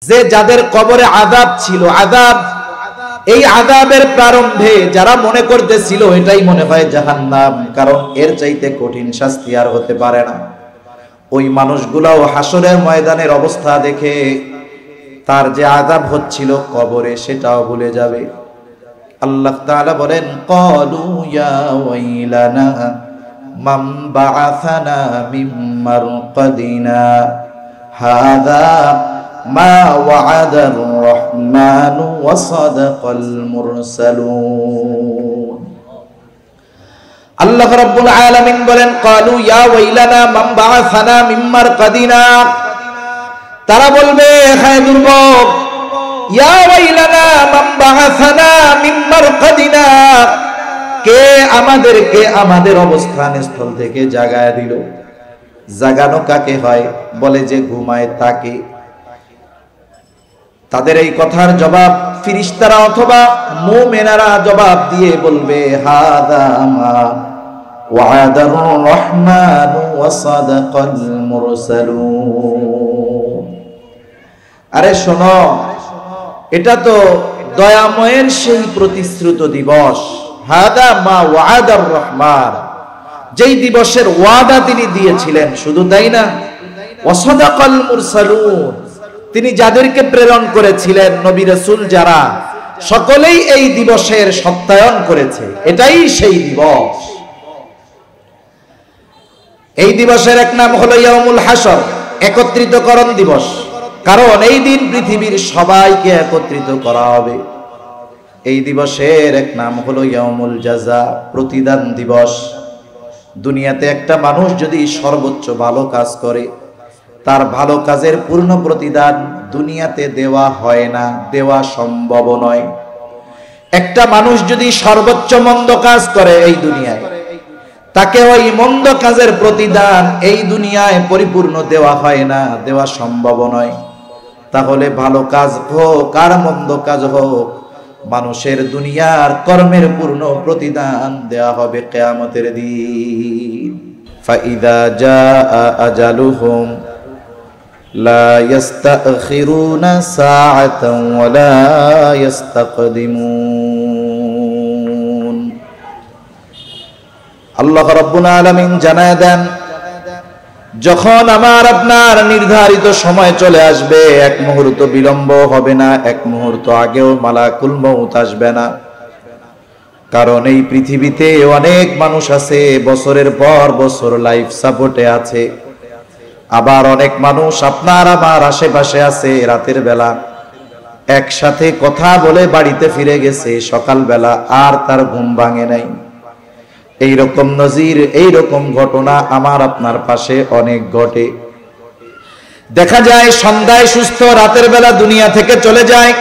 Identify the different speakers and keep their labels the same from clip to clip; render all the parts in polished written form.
Speaker 1: যে যাদের কবরে আযাব ছিল, আযাব, এই আযাবের প্রারম্ভে যারা মনে করতেছিল এটাই মনে হয় জাহান্নাম, কারণ এর চাইতে কঠিন শাস্তি আর হতে পারে না, ওই মানুষগুলাও হাসরের ময়দানের অবস্থা দেখে তার যে আযাব হচ্ছিল কবরে সেটাও ভুলে যাবে। আল্লাহ তাআলা বলেন, ক্বালু ইয়া ওয়াইলানা মান বাআসানা মিন মারকাদিনা হাযা মা ওয়া'আদার রাহমানু ওয়া সাদাকাল মুরসালুন। আল্লাহ রাব্বুল আলামিন বলেন, ক্বালু ইয়া ওয়াইলানা মান বাআসানা মিন মারকাদিনা, তারা বলবে, হায় দুর্ভোগ, ইয়া ওয়াইলানা মান বাআসানা মিন মারকাদিনা, কে আমাদেরকে আমাদের অবস্থান স্থল থেকে জাগায় দিল। জাগানো কাকে হয়? বলে যে ঘুমায় তাকে। তাদের এই কথার জবাব ফেরেশতারা অথবা মুমিনারা জবাব দিয়ে বলবে, হাযা মা ওয়া'আদার রাহমানু ওয়া সাদাকাল মুরসালুন। আরে শোনো, এটা তো দয়াময়ের সেই প্রতিশ্রুত দিবস, হাদা মা ওয়া'আদার রহমান, যেই দিবসের ওয়াদা তিনি দিয়েছিলেন। শুধু তাই না, ওয়া সাদাকাল মুরসালুন, তিনি যাদেরকে প্রেরণ করেছিলেন, নবী রাসূল যারা, সকলেই এই দিবসের সত্যায়ন করেছে। এটাই সেই দিবস। এই দিবসের এক নাম হলো ইয়াউমুল হাসর, একত্রিতকরণ দিবস, কারণ এই দিন পৃথিবীর সবাইকে একত্রিত করা হবে। এই দিবসের এক নাম হলো ইয়াউমুল জাযা, প্রতিদান দিবস। দুনিয়াতে একটা মানুষ যদি সর্বোচ্চ ভালো কাজ করে, তার ভালো কাজের পূর্ণ প্রতিদান দুনিয়াতে দেওয়া হয় না, দেওয়া সম্ভব নয়। একটা মানুষ যদি সর্বোচ্চ মন্দ কাজ করে এই দুনিয়ায়, তাকে ওই মন্দ কাজের প্রতিদান এই দুনিয়ায় পরিপূর্ণ দেওয়া হয় না, দেওয়া সম্ভব নয়। তাহলে ভালো কাজ হোক আর মন্দ কাজ হোক, মানুষের দুনিয়ার কর্মের পূর্ণ প্রতিদান দেওয়া হবে কিয়ামতের দিন। ফাইদা জাআ আজালুহুম লা ইস্তাখিরুনা সাআতান ওয়া লা ইস্তাকদিমুন। আল্লাহ রাব্বুল আলামিন জানায় দেন, যখন আমার আপনার নির্ধারিত সময় চলে আসবে, এক মুহূর্ত বিলম্ব হবে না, এক মুহূর্ত আগেও মালাকুল মউত আসবে না। কারণ এই পৃথিবীতে অনেক মানুষ আছে বছরের পর বছর লাইফ সাপোর্টে আছে, আবার অনেক মানুষ আপনার আমার আশেপাশে আছে, রাতের বেলা একসাথে কথা বলে বাড়িতে ফিরে গেছে, সকালবেলা আর তার ঘুম ভাঙে নাই। এইরকম নজির, এইরকম ঘটনা আমার আপনার পাশে অনেক ঘটে। দেখা যায় সন্ধ্যায় সুস্থ, রাতের বেলা দুনিয়া থেকে চলে যায়।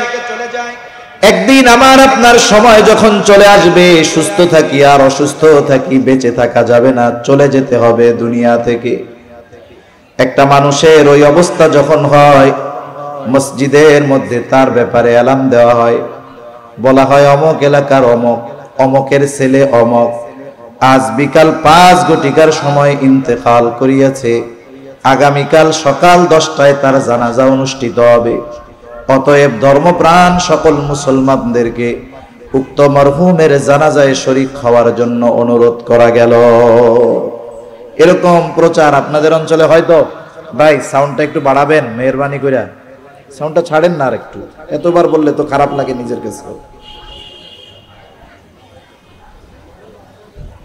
Speaker 1: একদিন আমার আপনার সময় যখন চলে আসবে, সুস্থ থাকি আর অসুস্থ থাকি, বেঁচে থাকা যাবে না, চলে যেতে হবে দুনিয়া থেকে। একটা মানুষের ওই অবস্থা যখন হয়, মসজিদের মধ্যে তার ব্যাপারে এলান দেওয়া হয়, বলা হয় অমক এলাকার অমক, অমকের ছেলে অমক আজ বিকাল 5 ঘটিকার সময় ইন্তেকাল করিয়াছে, আগামীকাল সকাল 10টায় তার জানাজা অনুষ্ঠিত হবে। অতএব ধর্মপ্রাণ সকল মুসলমানদেরকে উক্ত মরহুমের জানাজায় শরীক হওয়ার জন্য অনুরোধ করা গেল। এরকম প্রচার আপনাদের অঞ্চলে হয়তো। ভাই সাউন্ডটা একটু বাড়াবেন মেহেরবানি করে, সাউন্ডটা ছাড়েন না আর একটু, এতবার বললে তো খারাপ লাগে নিজের কাছে।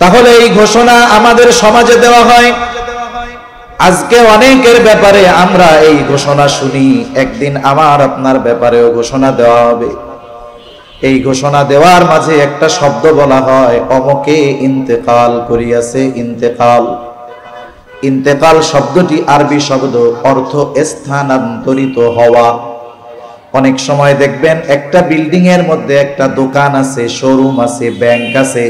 Speaker 1: তাহলে এই ঘোষণা আমাদের সমাজে দেওয়া হয়। আজকে অনেকের ব্যাপারে আমরা এই ঘোষণা শুনি, একদিন আমার আপনার ব্যাপারেও ঘোষণা দেওয়া হবে। এই ঘোষণা দেওয়ার মাঝে একটা শব্দ বলা হয়, অমকে ইন্তেকাল করিয়াছে। ইন্তেকাল, ইন্তেকাল শব্দটি আরবি শব্দ, অর্থ স্থানান্তরিত হওয়া। অনেক সময় দেখবেন একটা বিল্ডিং এর মধ্যে একটা দোকান আছে, শোরুম আছে, ব্যাংক আছে,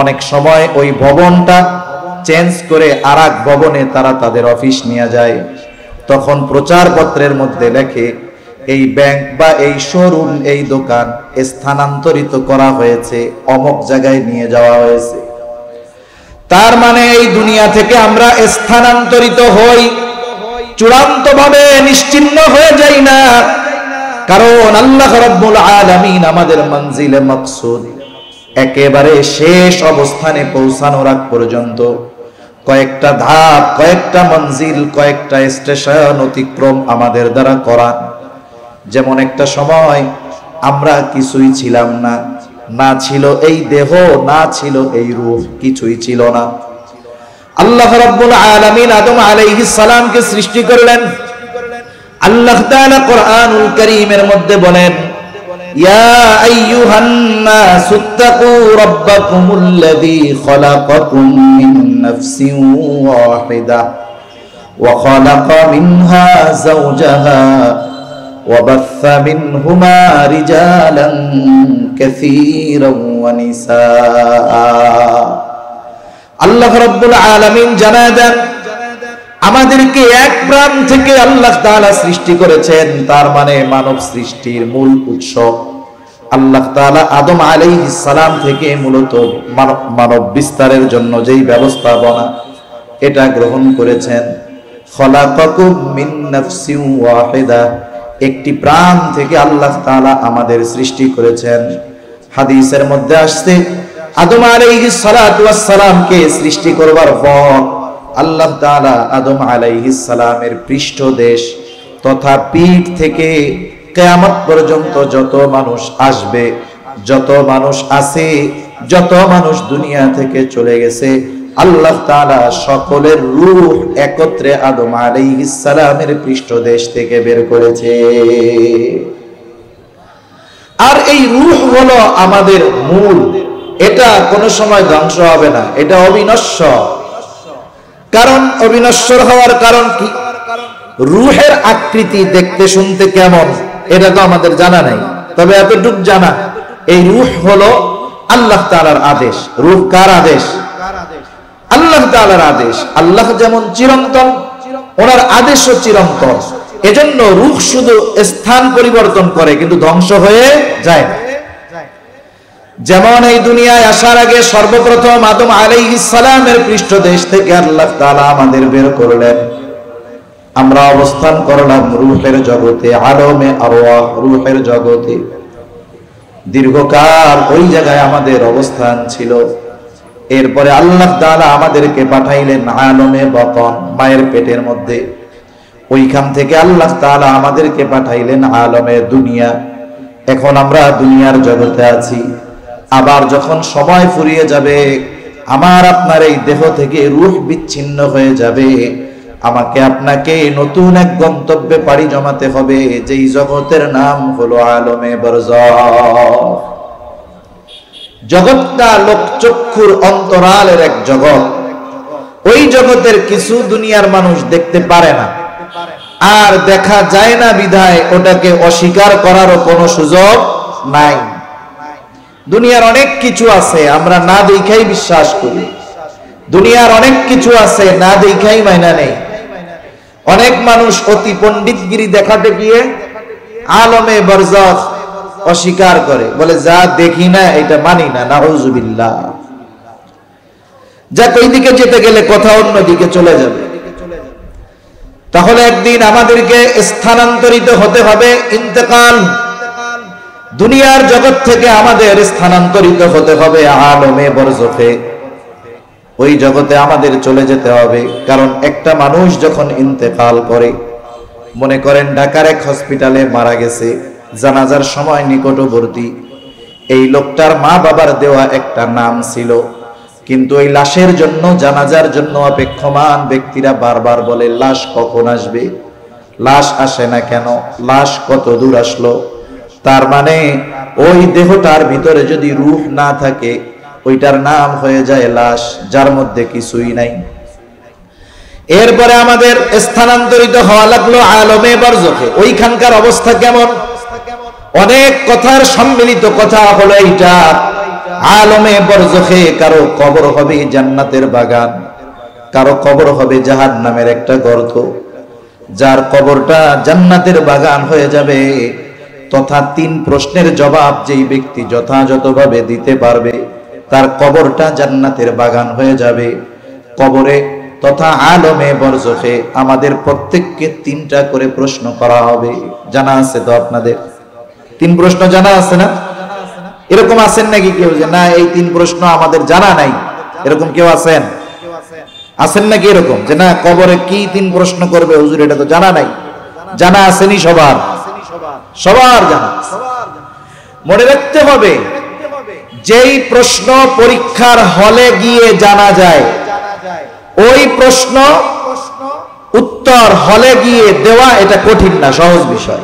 Speaker 1: অনেক সময় ওই ভবনটা চেঞ্জ করে আরেক ভবনে তারা তাদের অফিস নিয়ে যায়। তখন প্রচারপত্রের মধ্যে লেখে এই ব্যাংক বা এই শোরুম, এই দোকান স্থানান্তরিত করা হয়েছে, অমুক জায়গায় নিয়ে যাওয়া হয়েছে। তার মানে এই দুনিয়া থেকে আমরা স্থানান্তরিত হই। চূড়ান্তভাবে নিশ্চিহ্ন হয়ে যাই না, কারণ আল্লাহ রাব্বুল আলামিন আমাদের মঞ্জিলে মাকসুদ একেবারে শেষ অবস্থানে পৌঁছানোর আগ পর্যন্ত কয়েকটা ধাপ, কয়েকটা মঞ্জিল, কয়েকটা স্টেশন অতিক্রম আমাদের দ্বারা করা। যেমন একটা সময় আমরা কিছুই ছিলাম না, না ছিল এই দেহ, না ছিল এই রূহ, কিছুই ছিল না। আল্লাহ রাব্বুল আলামিন আদম আলাইহিস সালামকে সৃষ্টি করলেন। আল্লাহ তাআলা কোরআনুল কারীমের মধ্যে বলেন, ইয়া আইয়ুহান নাসুত্তাকু রাব্বাকুমুল্লাযী খালাকাকুম মিন নাফসিন ওয়াহিদা ওয়া খালাকা মিনহা যাওজাহা ওয়া বাসসা মিনহুমা রিজালান কাসীরান ওয়া নিসা। আল্লাহ রাব্বুল আলামিন জানায় দেন, আমাদেরকে এক প্রাণ থেকে আল্লাহ তাআলা সৃষ্টি করেছেন। তার মানে মানব সৃষ্টির মূল উৎস আল্লাহ তাআলা আদম আলাইহিস সালাম থেকে মূলত মানব বিস্তারের জন্য যেই ব্যবস্থাপনা এটা গ্রহণ করেছেন। খলাকাকুম মিন নাফসিন ওয়াহিদা, একটি প্রাণ থেকে আল্লাহ তাআলা আমাদের সৃষ্টি করেছেন। হাদিসের মধ্যে আসছে, আদম আলাইহিস সালাতু ওয়াস সালামকে সৃষ্টি করবার পর আল্লাহ তাআলা আদম আলাইহিস সালামের পৃষ্ঠদেশ তথা পিঠ থেকে কিয়ামত পর্যন্ত যত মানুষ আসবে, যত মানুষ আছে, যত মানুষ দুনিয়া থেকে চলে গেছে, আল্লাহ তাআলা সকলের রূহ একত্রে আদম আলাইহিস সালামের পৃষ্ঠদেশ থেকে বের করেছে। আর এই রূহ হলো আমাদের মূল, এটা কোনো সময় ধ্বংস হবে না, এটা অবিনশ্বর। কারণ অবিনশ্বর হওয়ার কারণ কি? রূহের আকৃতি দেখতে শুনতে কেমন এটা তো আমাদের জানা নাই, তবে এতটুকু জানা, এই রূহ হলো আল্লাহ তাআলার আদেশ। রূহ কার আদেশ? আল্লাহ তাআলার আদেশ। আল্লাহ যেমন চিরন্তন, ওনার আদেশও চিরন্তন। এজন্য রূহ শুধু স্থান পরিবর্তন করে, কিন্তু ধ্বংস হয়ে যায় না। যেমন এই দুনিয়ায় আসার আগে সর্বপ্রথম আদম আলাইহিস সালামের পৃষ্ঠদেশ থেকে আল্লাহ তাআলা আমাদের বের করলেন। আমরা অবস্থান করলাম রূহের জগতে, আলমে আরওয়াহ, রূহের জগতে। দীর্ঘকাল ওই জায়গায় আমাদের অবস্থান ছিল। এরপরে আল্লাহ তাআলা আমাদেরকে পাঠাইলেন আলমে বাতন, মায়ের পেটের মধ্যে। ওইখান থেকে আল্লাহ তাআলা আমাদেরকে পাঠাইলেন আলমে দুনিয়া। এখন আমরা দুনিয়ার জগতে আছি। আবার যখন সময় ফুরিয়ে যাবে, আমার আপনার এই দেহ থেকে রূহ বিচ্ছিন্ন হয়ে যাবে, আমাকে আপনাকে নতুন এক গন্তব্যে পাড়ি জমাতে হবে, যেই জগতের নাম হলো আলমে বারজাখ। জগৎটা লোকচক্ষুর অন্তরালের এক জগৎ। ওই জগতের কিছু দুনিয়ার মানুষ দেখতে পারে না, আর দেখা যায় না বিধায় ওটাকে অস্বীকার করারও কোনো সুযোগ নাই। দুনিয়ার অনেক কিছু আছে আমরা না দেখাই বিশ্বাস করি, দুনিয়ার অনেক কিছু আছে না দেখাই মাইনা নেই। অনেক মানুষ অতি পণ্ডিতগিরি দেখাতে গিয়ে আলমে বারজাখ অস্বীকার করে, বলে যা দেখি না এটা মানি না, নাউজুবিল্লাহ। যা ওই দিকে যেতে গেলে কথা অন্যদিকে চলে যাবে। তাহলে একদিন আমাদেরকে স্থানান্তরিত হতে হবে, ইন্তেকাল। দুনিয়ার জগৎ থেকে আমাদের স্থানান্তরিত হতে হবে আলমে বারজাখে। ওই জগতে আমাদের চলে যেতে হবে। কারণ একটা মানুষ যখন ইন্তেকাল করে, মনে করেন ঢাকার এক হসপিটালে মারা গেছে, জানাজার সময় নিকটবর্তী এই লোকটার মা বাবার দেওয়া একটা নাম ছিল, কিন্তু এই লাশের জন্য, জানাজার জন্য অপেক্ষমান ব্যক্তিরা বারবার বলে লাশ কখন আসবে, লাশ আসে না কেন, লাশ কত দূর আসলো। তার মানে ওই দেহটার ভিতরে যদি রূহ না থাকে, ওইটার নাম হয়ে যায় লাশ, যার মধ্যে কিছুই নাই। এরপরে আমাদের স্থানান্তরিত হওয়া লাগলো আলমে বারজাখে। ওইখানকার অবস্থা কেমন? অনেক কথার সম্মিলিত কথা হলো এইটা, আলমে বারজাখে কারো কবর হবে জান্নাতের বাগান, কারো কবর হবে জাহান্নামের একটা গর্ত। যার কবরটা জান্নাতের বাগান হয়ে যাবে, তথা 3 প্রশ্নের জবাব যেই ব্যক্তি যথাযথভাবে দিতে পারবে, তার কবরটা জান্নাতের বাগান হয়ে যাবে। কবরে তথা আলমে বরজখে আমাদের প্রত্যেককে 3টা করে প্রশ্ন করা হবে। জানা আছে তো আপনাদের? 3 প্রশ্ন জানা আছে না? এরকম আছেন নাকি কেউ যে না এই 3 প্রশ্ন আমাদের জানা নাই? এরকম কেউ আছেন? আছেন নাকি এরকম যে না কবরে কি 3 প্রশ্ন করবে হুজুর এটা তো জানা নাই? জানা আসেনি সবার? সবার জানা। মনে রাখতে হবে যেই প্রশ্ন পরীক্ষার হলে গিয়ে জানা যায় ওই প্রশ্ন উত্তর হলে গিয়ে দেওয়া এটা কঠিন না, সহজ বিষয়।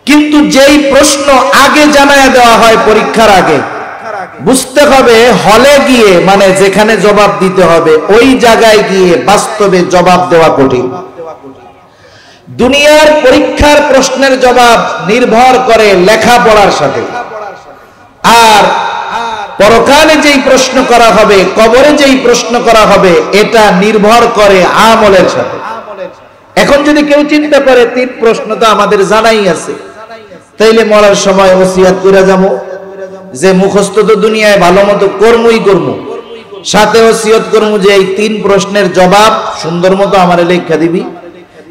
Speaker 1: কিন্তু যেই প্রশ্ন আগে জানায় দেওয়া হয় পরীক্ষার আগে, বুঝতে হবে হলে গিয়ে মানে যেখানে জবাব দিতে হবে ওই জায়গায় গিয়ে বাস্তবে জবাব দেওয়া কঠিন। দুনিয়ার পরীক্ষার প্রশ্নের জবাব নির্ভর করে লেখাপড়ার সাথে, আর পরকালে যেই প্রশ্ন করা হবে, কবরে যেই প্রশ্ন করা হবে এটা নির্ভর করে আমলের সাথে। এখন যদি কেউ চিন্তা করে 3 প্রশ্ন তো আমাদের জানাই আছে, তাইলে মরার সময় ওসিয়াত করে যাবো যে মুখস্থ তো দুনিয়ায় ভালো মতো কর্মই কর্ম, সাথে ওসিয়ত করবো যে এই 3 প্রশ্নের জবাব সুন্দর মতো আমারে লেখা দিবি।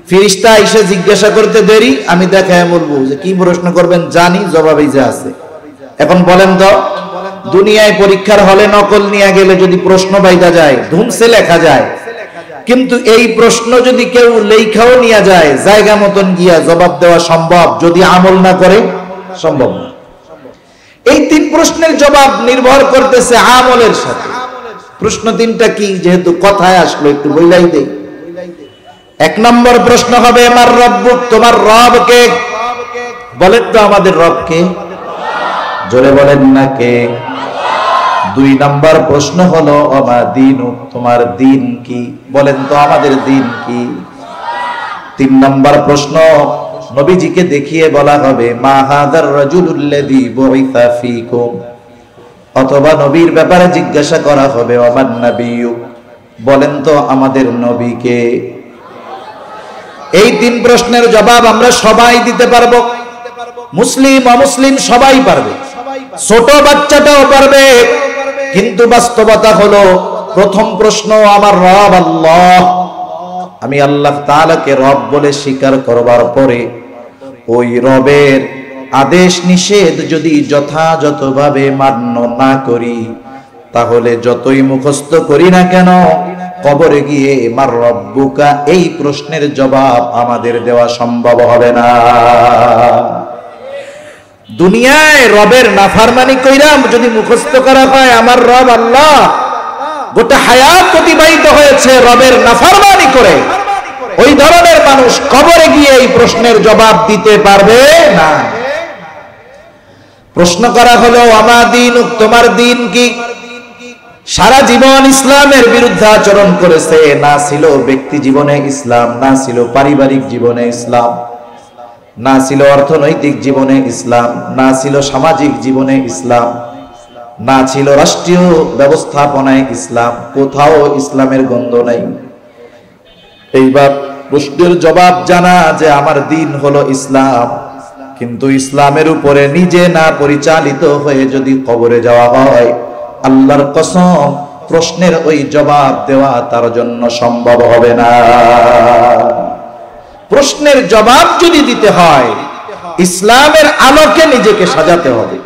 Speaker 1: ফেরেশতা এসে জিজ্ঞাসা করতে দেরি, আমি দেখায় বলবো যে কি প্রশ্ন করবেন জানি, জবাবই যে আছে। এখন বলেন তো দুনিয়ায় পরীক্ষার হলে নকল নিয়ে গেলে যদি প্রশ্ন বাইদা যায় ধুমসে লেখা যায়, কিন্তু এই প্রশ্ন যদি কেউ লেখাও নিয়ে যায় জায়গা মতন গিয়া জবাব দেওয়া সম্ভব, যদি আমল না করে সম্ভব না। এই 3 প্রশ্নের জবাব নির্ভর করতেছে আমলের সাথে। প্রশ্ন 3টা কি যেহেতু কথায় আসলো একটু বইলাই দেই। 1 নম্বর প্রশ্ন হবে আমার রব্বুক, তোমার রব কে? বলেন তো আমাদের রব কে? জোরে বলেন না কে? 2 নম্বর প্রশ্ন হলো আমা দীনুক, তোমার দিন কি? বলেন তো আমাদের দিন কি? 3 নম্বর প্রশ্ন নবীজিকে দেখিয়ে বলা হবে মা হাযার রাজুলুল্লাযী বুইসা ফীকুম, অথবা নবীর ব্যাপারে জিজ্ঞাসা করা হবে ওমান নাবিয়্যু, বলেন তো আমাদের নবীকে। এই 3 প্রশ্নের জবাব আমরা সবাই দিতে পারবো, মুসলিম অমুসলিম সবাই পারবে, ছোট বাচ্চাটাও পারবে। কিন্তু বাস্তবতা হলো প্রথম প্রশ্ন আমার রব আল্লাহ, আমি আল্লাহ তাআলাকে রব বলে স্বীকার করবার পরে ওই রবের আদেশ নিষেধ যদি যথাযথভাবে মান্য না করি, তাহলে যতই মুখস্থ করি না কেন কবরে গিয়ে মার রব্বুকা এই প্রশ্নের জবাব আমাদের দেওয়া সম্ভব হবে না। দুনিয়ায় রবের নাফরমানি কইরা যদি মুখস্থ করা হয় আমার রব আল্লাহ, গোটা হায়াত অতিবাহিত হয়েছে রবের নাফরমানি করে, ওই ধরনের মানুষ কবরে গিয়ে এই প্রশ্নের জবাব দিতে পারবে না। প্রশ্ন করা হলো আমা দীনুক, তোমার দিন কি? সারা জীবন ইসলামের বিরুদ্ধে আচরণ করেছে, না ছিল ব্যক্তি জীবনে ইসলাম, না ছিল পারিবারিক জীবনে ইসলাম, না ছিল অর্থনৈতিক জীবনে ইসলাম, না ছিল সামাজিক জীবনে ইসলাম, না ছিল রাষ্ট্রীয় ব্যবস্থাপনায় ইসলাম, কোথাও ইসলামের গন্ধ নাই। এইবার প্রশ্নের জবাব জানা যে আমার দিন হলো ইসলাম, কিন্তু ইসলামের উপরে নিজে না পরিচালিত হয়ে যদি কবরে যাওয়া হয়, আল্লাহর কসম প্রশ্নের ওই জবাব দেওয়া তার জন্য সম্ভব হবে না। প্রশ্নের জবাব যদি দিতে হয় ইসলামের আলোকে নিজেকে সাজাতে হবে।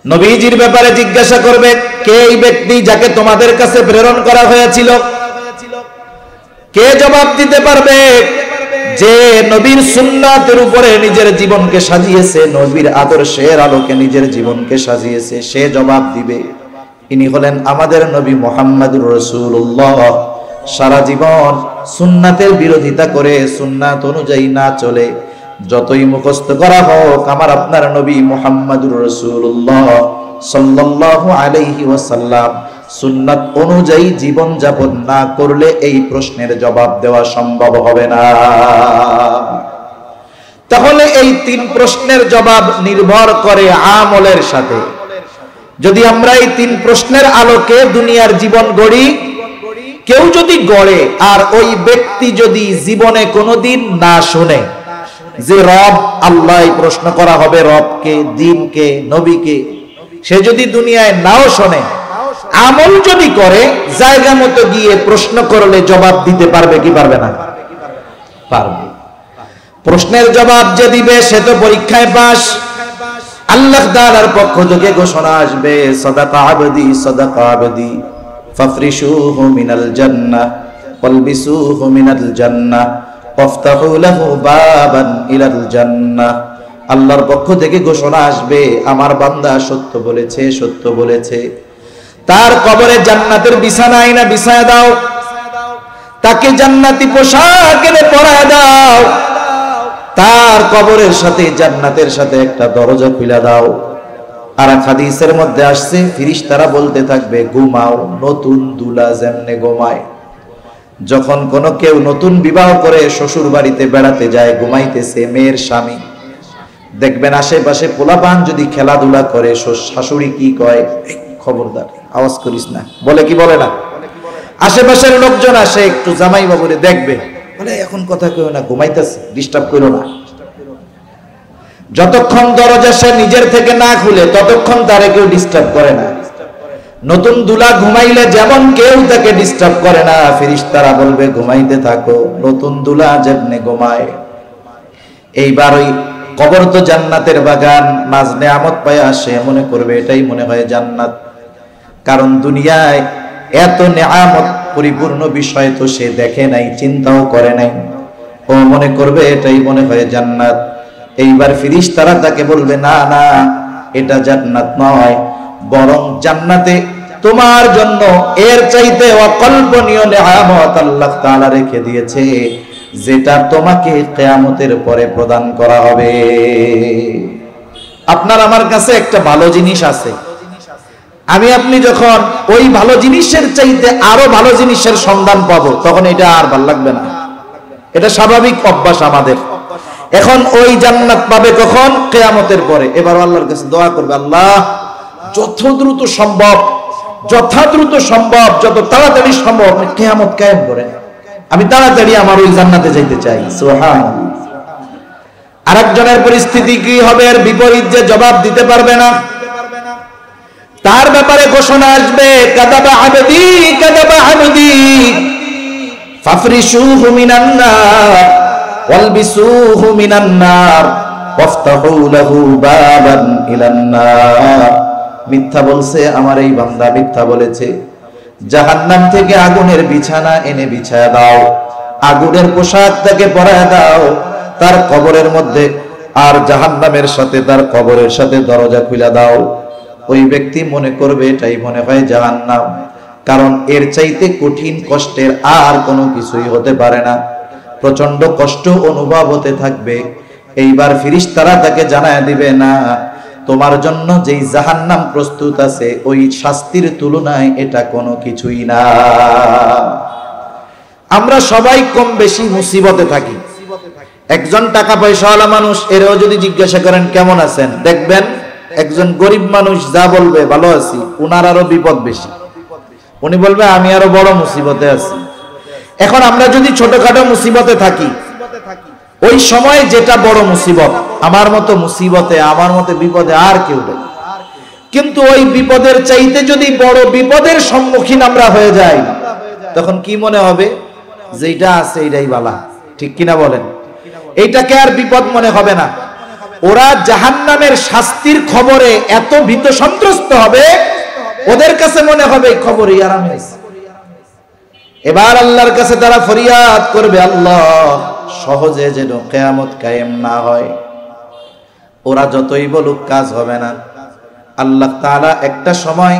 Speaker 1: নবীজির ব্যাপারে জিজ্ঞাসা করবে কে এই ব্যক্তি যাকে তোমাদের কাছে প্রেরণ করা হয়েছিল? কে জবাব দিতে পারবে? যে নবীর সুন্নাতের উপরে নিজের জীবনকে সাজিয়েছে, নবীর আদর্শের আলোকে নিজের জীবনকে সাজিয়েছে, সে জবাব দিবে। ইনি হলেন আমাদের নবী মুহাম্মদুর রাসূলুল্লাহ। সারা জীবন সুন্নাতের বিরোধিতা করে সুন্নাত অনুযায়ী না চলে, যতই মুখস্থ করা হোক আমার আপনার নবী মুহাম্মদুর রাসূলুল্লাহ সাল্লাল্লাহু আলাইহি ওয়াসাল্লাম সুন্নাত অনুযায়ী জীবন যাপন না করলে এই প্রশ্নের জবাব দেওয়া সম্ভব হবে না। তাহলে এই 3 প্রশ্নের জবাব নির্ভর করে আমলের সাথে। যদি আমরা এই 3 প্রশ্নের আলোকে দুনিয়ার জীবন গড়ি, কেউ যদি গড়ে আর ওই ব্যক্তি যদি জীবনে কোনোদিন না শুনে যে রব আল্লাহ প্রশ্ন করা হবে রবকে, দিনকে, নবীকে, সে যদি দুনিয়ায় নাও শোনে আমল যদি করে জায়গা মতো গিয়ে প্রশ্ন করলে জবাব দিতে পারবে কি পারবে না? পারবে। প্রশ্নের জবাব যে দিবে সে তো পরীক্ষায় পাস। আল্লাহ তাআলার পক্ষ থেকে ঘোষণা আসবে, সাদাকা আবদি সাদাকা আবদি ফাফরিশুহু মিনাল জান্নাহ ওয়ালবিসুহু মিনাল জান্নাহ ওয়াফতাহু লাহু বাবান ইলাল জান্নাহ। আল্লাহর পক্ষ থেকে ঘোষণা আসবে, আমার বান্দা সত্য বলেছে, সত্য বলেছে। তার কবরে জান্নাতের বিছানা আইনা বিছায়া দাও, তাকে জান্নাতি পোশাক এনে পরায় দাও, তার কবরের সাথে জান্নাতের সাথে একটা দরজা খুলে দাও। আর হাদিসের মধ্যে আসছে ফেরেশতারা বলতে থাকবে, ঘুমাও নতুন দুলা যেমনে ঘুমায়। যখন কোন কেউ নতুন বিবাহ করে শ্বশুর বাড়িতে বেড়াতে যায়, ঘুমাইতেছে মেয়ের স্বামী, দেখবেন আশেপাশে পোলাপান যদি খেলাধুলা করে শাশুড়ি কি কয়, খবরদার আওয়াজ করিস না, বলে কি বলে না? আশেপাশের লোকজন আসে একটু জামাই বাবুরে দেখবে, বলে এখন কথা কেউ না, ঘুমাইতেছে, ডিস্টার্ব করো না। যতক্ষণ দরজা সে নিজের থেকে না খুলে ততক্ষণ তারে কেউ ডিস্টার্ব করে না। নতুন দুলা ঘুমাইলে যেমন কেউ তাকে ডিস্টার্ব করে না, ফেরেশতারা বলবে ঘুমাইতে থাকো, নতুন দুলা যেমনে ঘুমায়। এইবার ওই কবর তো জান্নাতের বাগান, নাজ নেয়ামত পায় আসে, মনে করবে এটাই মনে হয় জান্নাত। কারণ দুনিয়ায় এত নেয়ামত পরিপূর্ণ বিষয় তো সে দেখে নাই, চিন্তাও করে নাই, ও মনে করবে এটাই মনে হয় জান্নাত। এইবার ফেরেশতারা তাকে বলবে, না না, এটা জান্নাত নয়, বরং জান্নাতে তোমার জন্য এর চাইতে অকল্পনীয় নেয়ামত আল্লাহ তাআলা রেখে দিয়েছে, যেটা তোমাকে কিয়ামতের পরে প্রদান করা হবে। আপনার আমার কাছে একটা ভালো জিনিস আছে, আমি আপনি যখন ওই ভালো জিনিসের চাইতে আরো ভালো জিনিসের সন্ধান পাবো, তখন এটা আর ভালো লাগবে না। এটা স্বাভাবিক অভ্যাস আমাদের। এখন ওই জান্নাত পাবে কখন? কিয়ামতের পরে। এবার আল্লাহর কাছে দোয়া করবে, আল্লাহ যত দ্রুত সম্ভব, যত তাড়াতাড়ি সম্ভব কিয়ামত কায়েম করে, আমি তাড়াতাড়ি আমার ওই জান্নাতে যাইতে চাই। সুবহানাল্লাহ। আরেকজনের পরিস্থিতি কি হবে? এর বিপরীত, যে জবাব দিতে পারবে না, তার ব্যাপারে ঘোষণা আসবে, কাযাবা আবদি কাযাবা আবদি ফাফরিশুহু মিনান নার ওয়ালবিসুহু মিনান নার ওয়াফতাহু লাহু বাবান ইলান নার। মিথ্যা বলছে আমার এই বান্দা, মিথ্যা বলেছে, জাহান্নাম থেকে আগুনের বিছানা এনে বিছায়া দাও, আগুনের পোশাক তাকে পরায় দাও, তার কবরের মধ্যে আর জাহান্নামের সাথে তার কবরের সাথে দরজা খুলে দাও। ওই ব্যক্তি মনে করবে এটাই মনে হয় জাহান্নাম, কারণ এর চাইতে কঠিন কষ্টের আর কোনো কিছুই হতে পারে না। প্রচন্ড কষ্ট অনুভব হতে থাকবে। এইবার ফেরেশতারা তাকে জানায় দিবে, না, তোমার জন্য যেই জাহান্নাম প্রস্তুত আছে ওই শাস্তির তুলনায় এটা কোনো কিছুই না। আমরা সবাই কম বেশি মুসিবতে থাকি। একজন টাকা পয়সাওয়ালা মানুষ, এরও যদি জিজ্ঞাসা করেন কেমন আছেন, দেখবেন একজন গরিব মানুষ যা বলবে ভালো আছি, উনার আরো বিপদ বেশি, উনি বলবে আমি আরো বড় মুসিবতে আছি। এখন আমরা যদি ছোটখাটো মুসিবতে থাকি, ওই সময় যেটা বড় মুসিবত, আমার মতো মুসিবতে, আমার মতো বিপদে আর কেউ নেই, কিন্তু ওই বিপদের চাইতে যদি বড় বিপদের সম্মুখীন আমরা হয়ে যাই, তখন কি মনে হবে? যেটা আছে এটাই বালা, ঠিক কিনা বলেন? এইটাকে আর বিপদ মনে হবে না। ওরা জাহান্নামের শাস্তির খবরে এত ভীত সন্ত্রস্ত হবে, ওদের কাছে মনে হবে এই খবরই আরামে আছে। এবার আল্লাহর কাছে তারা ফরিয়াদ করবে, আল্লাহ সহজে যেন কিয়ামত কায়েম না হয়। ওরা যতই বলুক কাজ হবে না। আল্লাহ তাআলা একটা সময়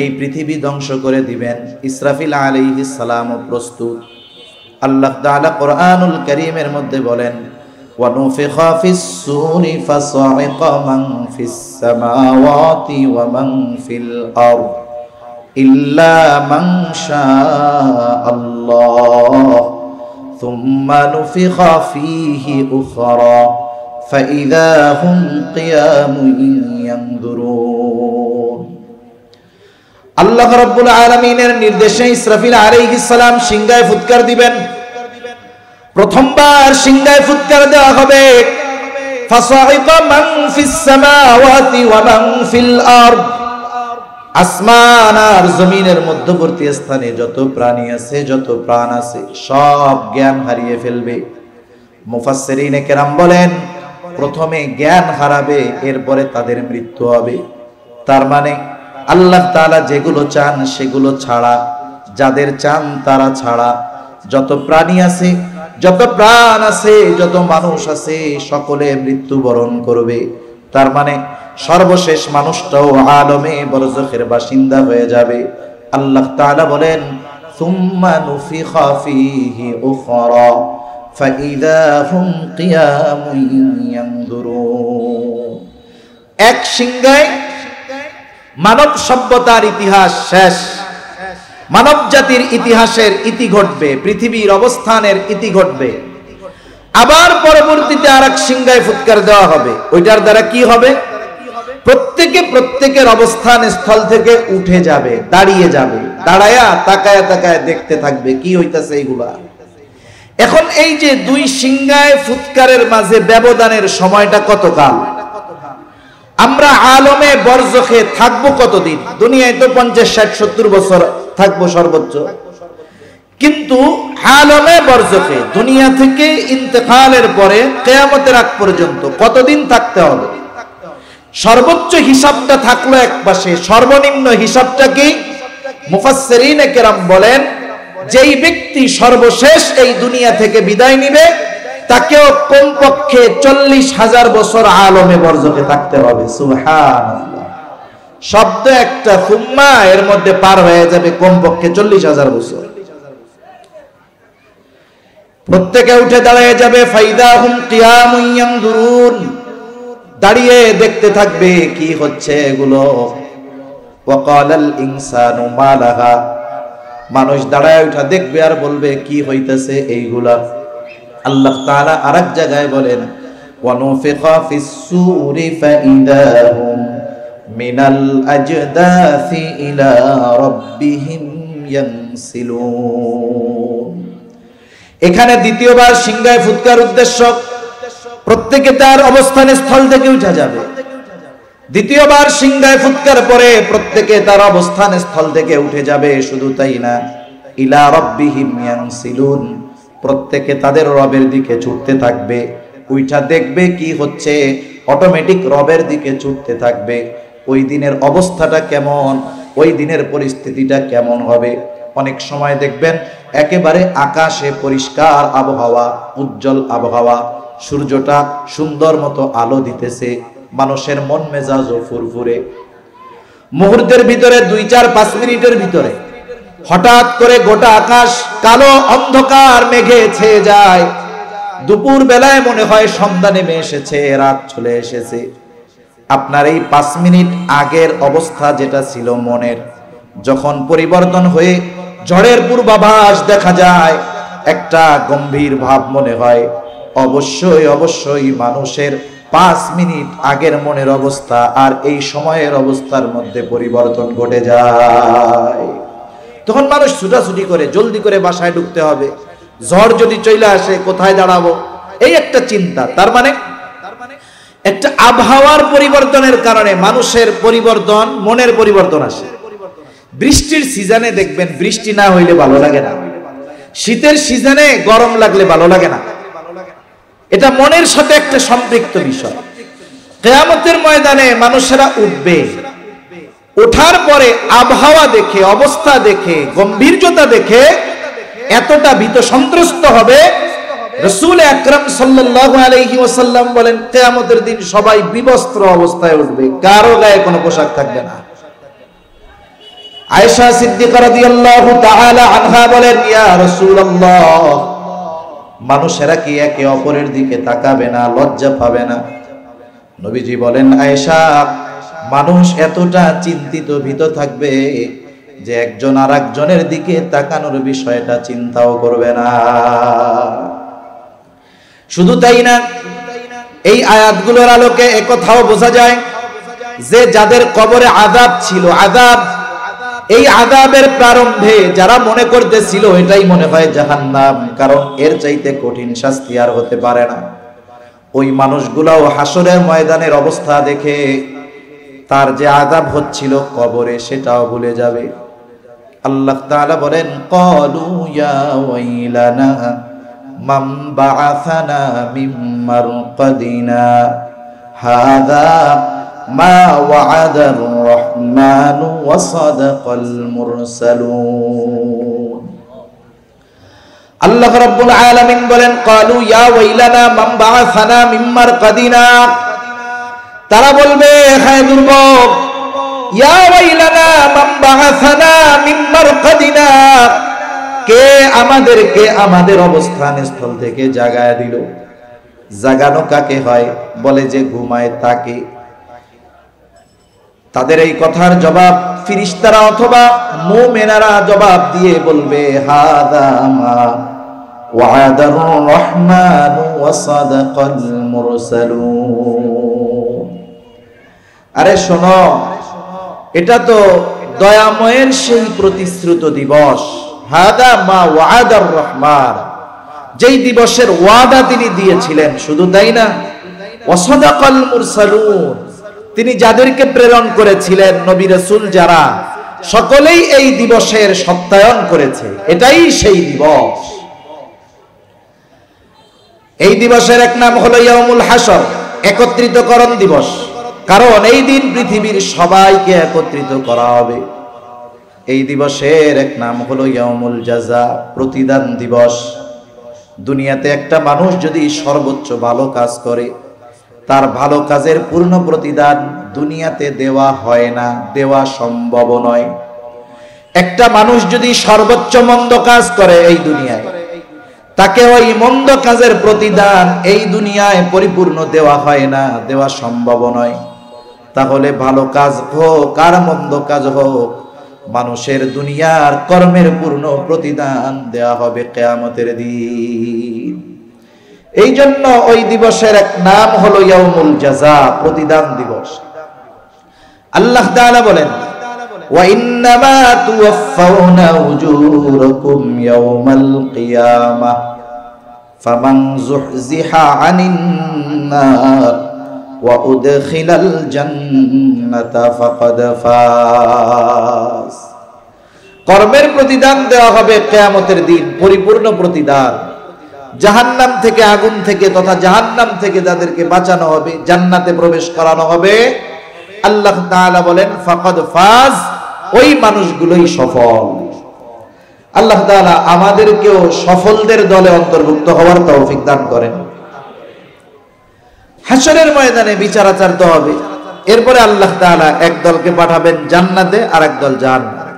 Speaker 1: এই পৃথিবী ধ্বংস করে দিবেন। ইসরাফিল আলাইহিস সালাম প্রস্তুত। আল্লাহ তাআলা কোরআনুল কারীমের মধ্যে বলেন, ওয়া নুফিখা ফিস সূরি ফাসাইকা মান ফিস সামাওয়াতি ওয়া মান ফিল আরদ ইল্লা মান শাআল্লাহ থুম্মা নুফিখা ফীহি উখরা ফাইযা হুম কিয়ামুন ইয়ানজুরুন। আল্লাহ রাব্বুল আলামিনের নির্দেশে ইসরাফিল আলাইহিস সালাম সিংহায় ফুৎকার দিবেন। প্রথমবার সিংহায় ফুৎকার দেওয়া হবে, ফাসাইকা মান ফিস সামাওয়াতি ওয়া মান ফিল আরদ। আসমান আর জমিনের মধ্যবর্তী স্থানে যত প্রাণী আছে, যত প্রাণ আছে, সব জ্ঞান হারিয়ে ফেলবে। মুফাসসিরিনে কেরাম বলেন প্রথমে জ্ঞান হারাবে, এরপরে তাদের মৃত্যু হবে। তার মানে আল্লাহ তাআলা যেগুলো চান সেগুলো ছাড়া, যাদের চান তারা ছাড়া যত প্রাণী আছে, যত প্রাণ আছে, যত মানুষ আছে, সকলে মৃত্যুবরণ করবে। তার মানে সর্বশেষ মানুষটাও আলমে বরজখের বাসিন্দা হয়ে যাবে। আল্লাহ তাআলা বলেন সুম্মা নুফিখা ফীহি উখরা ফাইযা হুম কিয়ামুন ইয়ানজুরুন। এক সিংহায় মানব সভ্যতার ইতিহাস শেষ, মানব জাতির ইতিহাসের ইতি ঘটবে, পৃথিবীর অবস্থানের ইতি ঘটবে। আবার পরবর্তীতে আরেক সিংহায় ফুৎকার দেওয়া হবে। ওইটার দ্বারা কি হবে? প্রত্যেকের অবস্থান স্থল থেকে উঠে যাবে, দাঁড়িয়ে যাবে, দাঁড়ায়া তাকায়া তাকায়া দেখতে থাকবে কি হইতাছে এইগুলা। এখন এই যে দুই সিংহায় ফুৎকারের মাঝে ব্যবধানের সময়টা কতকাল? আমরা আলমে বরজখে থাকবো কতদিন? দুনিয়ায় তো 50, 60, 70 বছর থাকবো সর্বোচ্চ, কিন্তু আলমে বরজখে দুনিয়া থেকে ইন্তেকালের পরে কিয়ামতের আগ পর্যন্ত কতদিন থাকতে হবে? সর্বোচ্চ হিসাবটা থাকলো এক পাশে, সর্বনিম্ন হিসাবটা কি? মুফাসসিরিনে কেরাম বলেন যেই ব্যক্তি সর্বশেষ এই দুনিয়া থেকে বিদায় নিবে তাকেও কমপক্ষে 40,000 বছর আলমে বরজখে থাকতে হবে। সুবহানাল্লাহ। শব্দ একটা সুম্মা, এর মধ্যে পার হয়ে যাবে কমপক্ষে 40,000 বছর। প্রত্যেকে উঠে দাঁড়িয়ে যাবে, ফাইদা হুম কিয়ামুন ইয়ানজুরুন, দাঁড়িয়ে দেখতে থাকবে কি হচ্ছে এগুলো। ওয়াকালাল ইনসানু মা লাহা, মানুষ দাঁড়ায় উঠা দেখবে আর বলবে কি হইতেছে এইগুলা। আল্লাহ তাআলা আরেক জায়গায় বলেন ওয়ানুফিখা ফিস-সূরি ফাইদা হুম মিনাল আজদাসি ইলা রাব্বিহিম ইয়ানসিলুন। এখানে দ্বিতীয়বার সিংহায় ফুৎকার উদ্দেশ্য প্রত্যেকে তার অবস্থান স্থল থেকে উঠে যাবে। দ্বিতীয়বার সিংহায় ফুৎকার পরে প্রত্যেকে তার অবস্থান স্থল থেকে উঠে যাবে। শুধু তাই না, ইলা রাব্বিহিম ইয়ানসিলুন, প্রত্যেকে তাদের রবের দিকে ছুটতে থাকবে। উইঠা দেখবে কি হচ্ছে, অটোমেটিক রবের দিকে ছুটতে থাকবে। ওই দিনের অবস্থাটা কেমন, ওই দিনের পরিস্থিতিটা কেমন হবে। অনেক সময় দেখবেন একেবারে আকাশে পরিষ্কার আবহাওয়া, উজ্জ্বল আবহাওয়া, সূর্যটা সুন্দর মতো আলো দিতেছে, মানুষের মন মেজাজও ফুরফুরে। মুহূর্তের ভিতরে 2, 4, 5 মিনিটের ভিতরে হঠাৎ করে গোটা আকাশ কালো অন্ধকার মেঘে ছেয়ে যায়। দুপুর বেলায় মনে হয় সন্ধ্যা নেমে এসেছে, রাত চলে এসেছে। আপনার এই 5 মিনিট আগের অবস্থা যেটা ছিল মনের, যখন পরিবর্তন হয়ে ঝড়ের পূর্বাভাস দেখা যায়, একটা গম্ভীর ভাব মনে হয়। অবশ্যই মানুষের 5 মিনিট আগের মনের অবস্থা আর এই সময়ের অবস্থার মধ্যে পরিবর্তন ঘটে যায়। তখন মানুষ ছুটাছুটি করে, জলদি করে বাসায় ঢুকতে হবে, ঝড় যদি চলে আসে কোথায় দাঁড়াবো, এই একটা চিন্তা। তার মানে একটা আবহাওয়ার পরিবর্তনের কারণে মানুষের পরিবর্তন, মনের পরিবর্তন আসে। বৃষ্টির সিজনে দেখবেন বৃষ্টি না হইলে ভালো লাগে না, শীতের সিজনে গরম লাগলে ভালো লাগে না। এটা মনের সাথে একটা সম্পৃক্ত বিষয়। কিয়ামতের ময়দানে মানুষেরা উঠবে, ওঠার পরে আবহাওয়া দেখে, অবস্থা দেখে, গম্ভীর্যতা দেখে এতটা ভীত সন্ত্রস্ত হবে, রাসূল আকরাম সাল্লাল্লাহু আলাইহি ওয়াসাল্লাম বলেন কিয়ামতের দিন সবাই বিবস্ত্র অবস্থায় উঠবে, কারো গায়ে কোনো পোশাক থাকবে না। আয়েশা সিদ্দিকা রাদিয়াল্লাহু তাআলা আনহা বলেন, ইয়া রাসূলুল্লাহ, মানুষেরা কি একে অপরের দিকে তাকাবে না, লজ্জা পাবে না? নবীজি বলেন, আয়েশা, মানুষ এতটা চিন্তিত ভীত থাকবে যে একজন আর একজনের দিকে তাকানোর বিষয়টা চিন্তাও করবে না। শুধু তাই না, এই আয়াতগুলোর আলোকে একথাও বোঝা যায় যে যাদের কবরে আযাব ছিল, আযাব, এই আযাবের প্রারম্ভে যারা মনে করতেছিল এটাই মনে হয় জাহান্নাম, কারণ এর চাইতে কঠিন শাস্তি আর হতে পারে না, ওই মানুষগুলাও হাসরের ময়দানের অবস্থা দেখে তার যে আযাব হচ্ছিল কবরে সেটাও ভুলে যাবে। আল্লাহ তাআলা বলেন ক্বালু ইয়া ওয়াইলানা মান বাআসানা মিন মারকাদিনা হাযা মা ওয়া'আদার রাহমানু ওয়া সাদাকাল মুরসালুন। আল্লাহ রাব্বুল আলামিন বলেন ক্বালু ইয়া ওয়াইলানা মান বাআসানা মিন মারকাদিনা, তারা বলবে হায় দুর্ভোগ, ইয়া ওয়াইলানা মান বাআসানা মিন মারকাদিনা, কে আমাদেরকে আমাদের অবস্থান স্থল থেকে জাগায় দিল। জাগানো কাকে হয়? বলে যে ঘুমায় তাকে। তাদের এই কথার জবাব ফেরেশতারা অথবা মুমিনেরা জবাব দিয়ে বলবে হাযা মা ওয়া'আদার রাহমানু ওয়া সাদাকাল মুরসালুন। আরে শোনো, এটা তো দয়াময়ের সেই প্রতিশ্রুত দিবস। হাদা মা ওয়া'আদার রহমান, যেই দিবসের ওয়াদা তিনি দিয়েছিলেন। শুধু তাই না, ওয়া সাদাকাল মুরসালুন, তিনি যাদেরকে প্রেরণ করেছিলেন নবী রাসূল যারা, সকলেই এই দিবসের সত্যায়ন করেছে। এটাই সেই দিবস। এই দিবসের এক নাম হলো ইয়াউমুল হাসর, একত্রিতকরণ দিবস। কারণ এই দিন পৃথিবীর সবাইকে একত্রিত করা হবে। এই দিবসের এক নাম হলো ইয়াউমুল জাযা, প্রতিদান দিবস। দুনিয়াতে একটা মানুষ যদি সর্বোচ্চ ভালো কাজ করে, তার ভালো কাজের পূর্ণ প্রতিদান দুনিয়াতে দেওয়া হয় না, দেওয়া সম্ভব নয়। একটা মানুষ যদি সর্বোচ্চ মন্দ কাজ করে এই দুনিয়ায়, তাকে ওই মন্দ কাজের প্রতিদান এই দুনিয়ায় পরিপূর্ণ দেওয়া হয় না, দেওয়া সম্ভব নয়। তাহলে ভালো কাজ হোক আর মন্দ কাজ হোক, মানুষের দুনিয়ার কর্মের পূর্ণ প্রতিদান দেওয়া হবে কিয়ামতের দিন। এই জন্য ওই দিবসের এক নাম হলো ইয়াউমুল জাযা, প্রতিদান দিবস। আল্লাহ তাআলা বলেন ওয়া ইন্নামা তুওয়াফাউনা উজুরাকুম ইয়াউমাল কিয়ামাহ ফামান যুহজিহা আনিন নার ওয়া উদখিলাল জান্নাতা ফাকাদ ফাজ। কর্মের প্রতিদান দেওয়া হবে কিয়ামতের দিন, পরিপূর্ণ প্রতিদান। জাহান্নাম থেকে, আগুন থেকে তথা জাহান্নাম থেকে যাদেরকে বাঁচানো হবে, জান্নাতে প্রবেশ করানো হবে। আল্লাহ তাআলা বলেন ফাকাদ ফাজ, ওই মানুষগুলোই সফল। আল্লাহ তাআলা আমাদেরকেও সফলদের দলে অন্তর্ভুক্ত হওয়ার তৌফিক দান করেন। হাশরের ময়দানে বিচার আচারিত হবে। এরপরে আল্লাহ তাআলা এক দলকে পাঠাবেন জান্নাতে আর এক দল জাহান্নামে।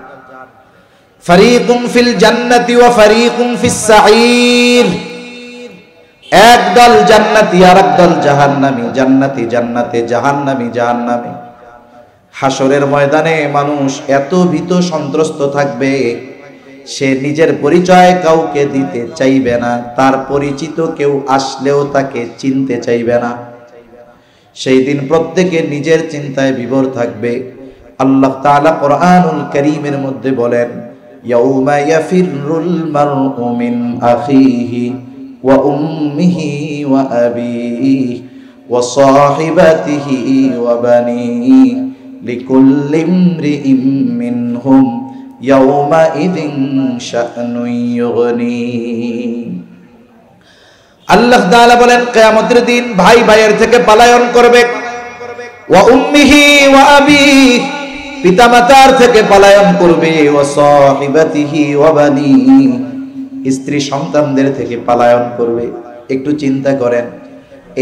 Speaker 1: ফারীকুম ফিল জান্নাতি ওয়া ফারীকুম ফিস সাঈর, এক দল জান্নাতি আর এক দল জাহান্নামী। জান্নাতি জান্নাতে, জাহান্নামী জাহান্নামে। হাশরের ময়দানে মানুষ এত ভীত সন্ত্রস্ত থাকবে, সে নিজের পরিচয় কাউকে দিতে চাইবে না, তার পরিচিত কেউ আসলেও তাকে চিনতে চাইবে না। সেই দিন প্রত্যেকে নিজের চিন্তায় বিভোর থাকবে। আল্লাহ তাআলা কোরআনুল কারীমের মধ্যে বলেন ইয়াউমা ইয়াফিরুল মারউ মিন আখিহি ওয়া উম্মিহি ওয়া আবিহি ওয়া সাহিবাতিহি ওয়া বানিহি লিকুল্লি ইমরিইম মিনহুম ইয়াউমা ইযিন শা'নুন ইউগনি। আল্লাহ তাআলা বলেন কিয়ামতের দিন ভাই ভাইয়ের থেকে পলায়ন করবে। ওয়া উম্মিহি ওয়া আবিহি, পিতামাতার থেকে পলায়ন করবে। ওয়া সাহিবাতিহি ওয়া বানিহি, স্ত্রী সন্তানদের থেকে পলায়ন করবে। একটু চিন্তা করেন,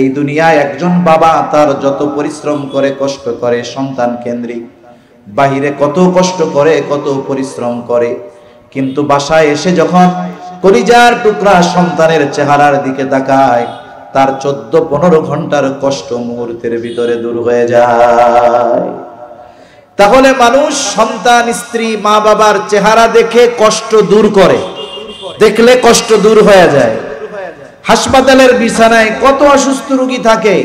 Speaker 1: এই দুনিয়ায় একজন বাবা তার যত পরিশ্রম করে, কষ্ট করে সন্তান কেন্দ্রিক, বাহিরে কত কষ্ট করে, কত পরিশ্রম করে, কিন্তু বাসায় এসে যখন কলিজার টুকরা সন্তানের চেহারার দিকে তাকায়, তার 14-15 ঘন্টার কষ্ট মুহূর্তের ভিতরে দূর হয়ে যায়। তাহলে মানুষ সন্তান, স্ত্রী, মা বাবার চেহারা দেখে কষ্ট দূর করে, দেখলে কষ্ট দূর হয়ে যায়। হাসপাতালের বিছানায় কত অসুস্থ রোগী থাকে,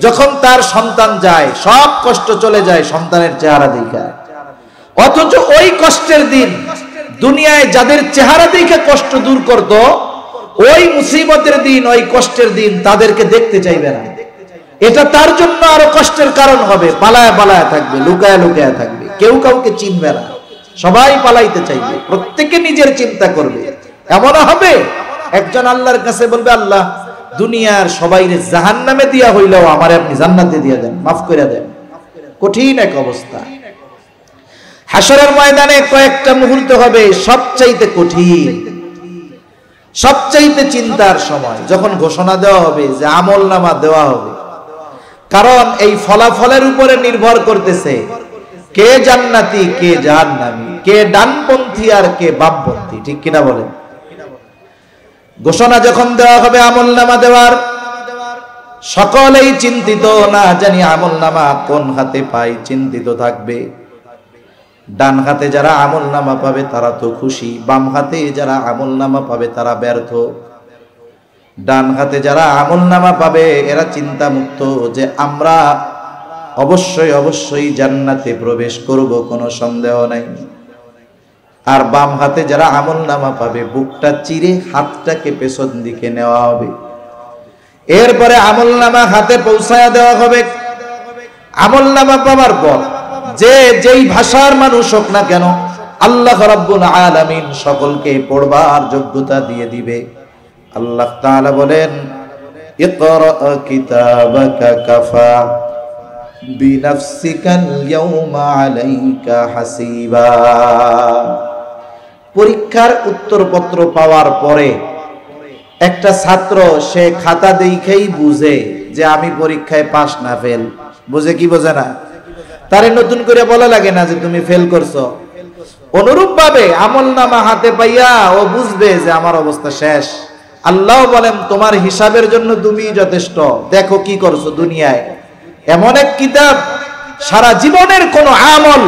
Speaker 1: যখন তার সন্তান যায় সব কষ্ট চলে যায় সন্তানের চেহারা দেখে। অথচ ওই কষ্টের দিন দুনিয়ায় যাদের চেহারা দেখে কষ্ট দূর করত, ওই মুসিবতের দিন, ওই কষ্টের দিন তাদেরকে দেখতে চাইবে না। এটা তার জন্য আরো কষ্টের কারণ হবে। পালায়া পালায়া থাকবে, লুকায়া লুকায়া থাকবে, কেউ কাউকে চিনবে না, সবাই পালাইতে চাইবে, প্রত্যেকে নিজের চিন্তা করবে। এমন হবে একজন আল্লাহর কাছে বলবে, আল্লাহ দুনিয়ার সবাইরে জাহান্নামে দিয়া হইলেও আমারে আপনি জান্নাতে দিয়া দেন, মাফ করে দেন। কঠিন এক অবস্থা। হাশরের ময়দানে কয়েকটা মুহূর্ত হবে সবচাইতে কঠিন, সবচাইতে চিন্তার সময়, যখন ঘোষণা দেওয়া হবে যে আমলনামা দেওয়া হবে। কারণ এই ফলাফলের উপরে নির্ভর করতেছে কে জান্নাতি কে জাহান্নামী, কে ডানপন্থী আর কে বামপন্থী, ঠিক কিনা বলেন? ঘোষণা যখন দেওয়া হবে আমলনামা দেওয়ার, সকলেই চিন্তিত, না জানি আমলনামা কোন হাতে পাই, চিন্তিত থাকবে। ডান হাতে যারা আমলনামা পাবে তারা তো খুশি, বাম হাতে যারা আমলনামা পাবে তারা ব্যর্থ। ডান হাতে যারা আমলনামা পাবে এরা চিন্তা মুক্ত যে আমরা অবশ্যই অবশ্যই জান্নাতে প্রবেশ করব, কোনো সন্দেহ নাই। আর বাম হাতে যারা আমলনামা পাবে বুকটা চিরে হাতটাকে পেছন দিকে নেওয়া হবে। এরপরে আমলনামা হাতে পৌঁছায়া দেওয়া হবে। আমলনামা পাওয়ার পর যে যেই ভাষার মানুষ হোক না কেন, আল্লাহ রাব্বুল আলামিন সকলকে পড়বার যোগ্যতা দিয়ে দিবে। আল্লাহ তাআলা বলেন, ইকরা কিতাবাকা কাফা বিনাফসিকাল ইয়াউমা আলাইকা হাসিবা। পরীক্ষার উত্তরপত্র পাওয়ার পরে একটা ছাত্র সে খাতা দেখেই বুঝে যে আমি পরীক্ষায় পাস না ফেল। বুঝে কি বোঝে না? তারে নতুন করে বলা লাগে না যে তুমি ফেল করছো। অনুরূপ ভাবে আমলনামা হাতে পাইয়া ও বুঝবে যে আমার অবস্থা শেষ। আল্লাহ বলেন তোমার হিসাবের জন্য তুমি যথেষ্ট, দেখো কি করছো দুনিয়ায়। এমন এক কিতাব সারা জীবনের কোন আমল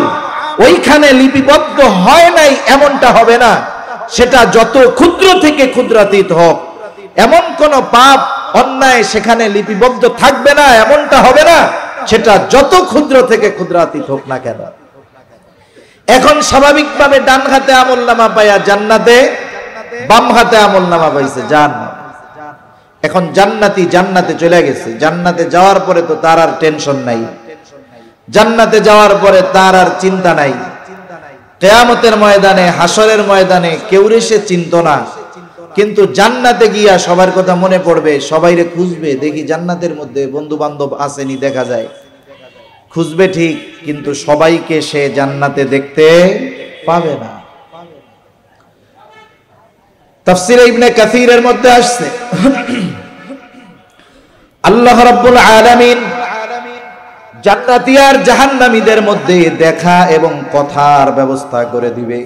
Speaker 1: ওইখানে লিপিবদ্ধ হয় নাই এমনটা হবে না, সেটা যত ক্ষুদ্র থেকে ক্ষুদ্রাতীত হোক। এমন কোন পাপ অন্যায় সেখানে লিপিবদ্ধ থাকবে না এমনটা হবে না, সেটা যত ক্ষুদ্র থেকে ক্ষুদ্রাতীত হোক না কেন। এখন স্বাভাবিকভাবে ডান হাতে আমলনামা পাইয়া জান্নাতে, বাম হাতে আমলনামা পাইছে জাহান্নামে। এখন জান্নাতি জান্নাতে চলে গেছে, জান্নাতে যাওয়ার পরে তো তার আর টেনশন নাই, জান্নাতে যাওয়ার পরে তার আর চিন্তা নাই। কিয়ামতের ময়দানে, হাসরের ময়দানে কেউ সে চিন্তা না, কিন্তু জান্নাতে গিয়া সবার কথা মনে পড়বে, সবাইরে খুঁজবে, দেখি জান্নাতের মধ্যে বন্ধু বান্ধব আসেনি, দেখা যায় খুঁজবে ঠিক, কিন্তু সবাইকে সে জান্নাতে দেখতে পাবে না। তাফসীরে ইবনে কাসীরের মধ্যে আসছে আল্লাহ রাব্বুল আলামিন জান্নাতি আর জাহান্নামীদের মধ্যে দেখা এবং কথার ব্যবস্থা করে দিবে।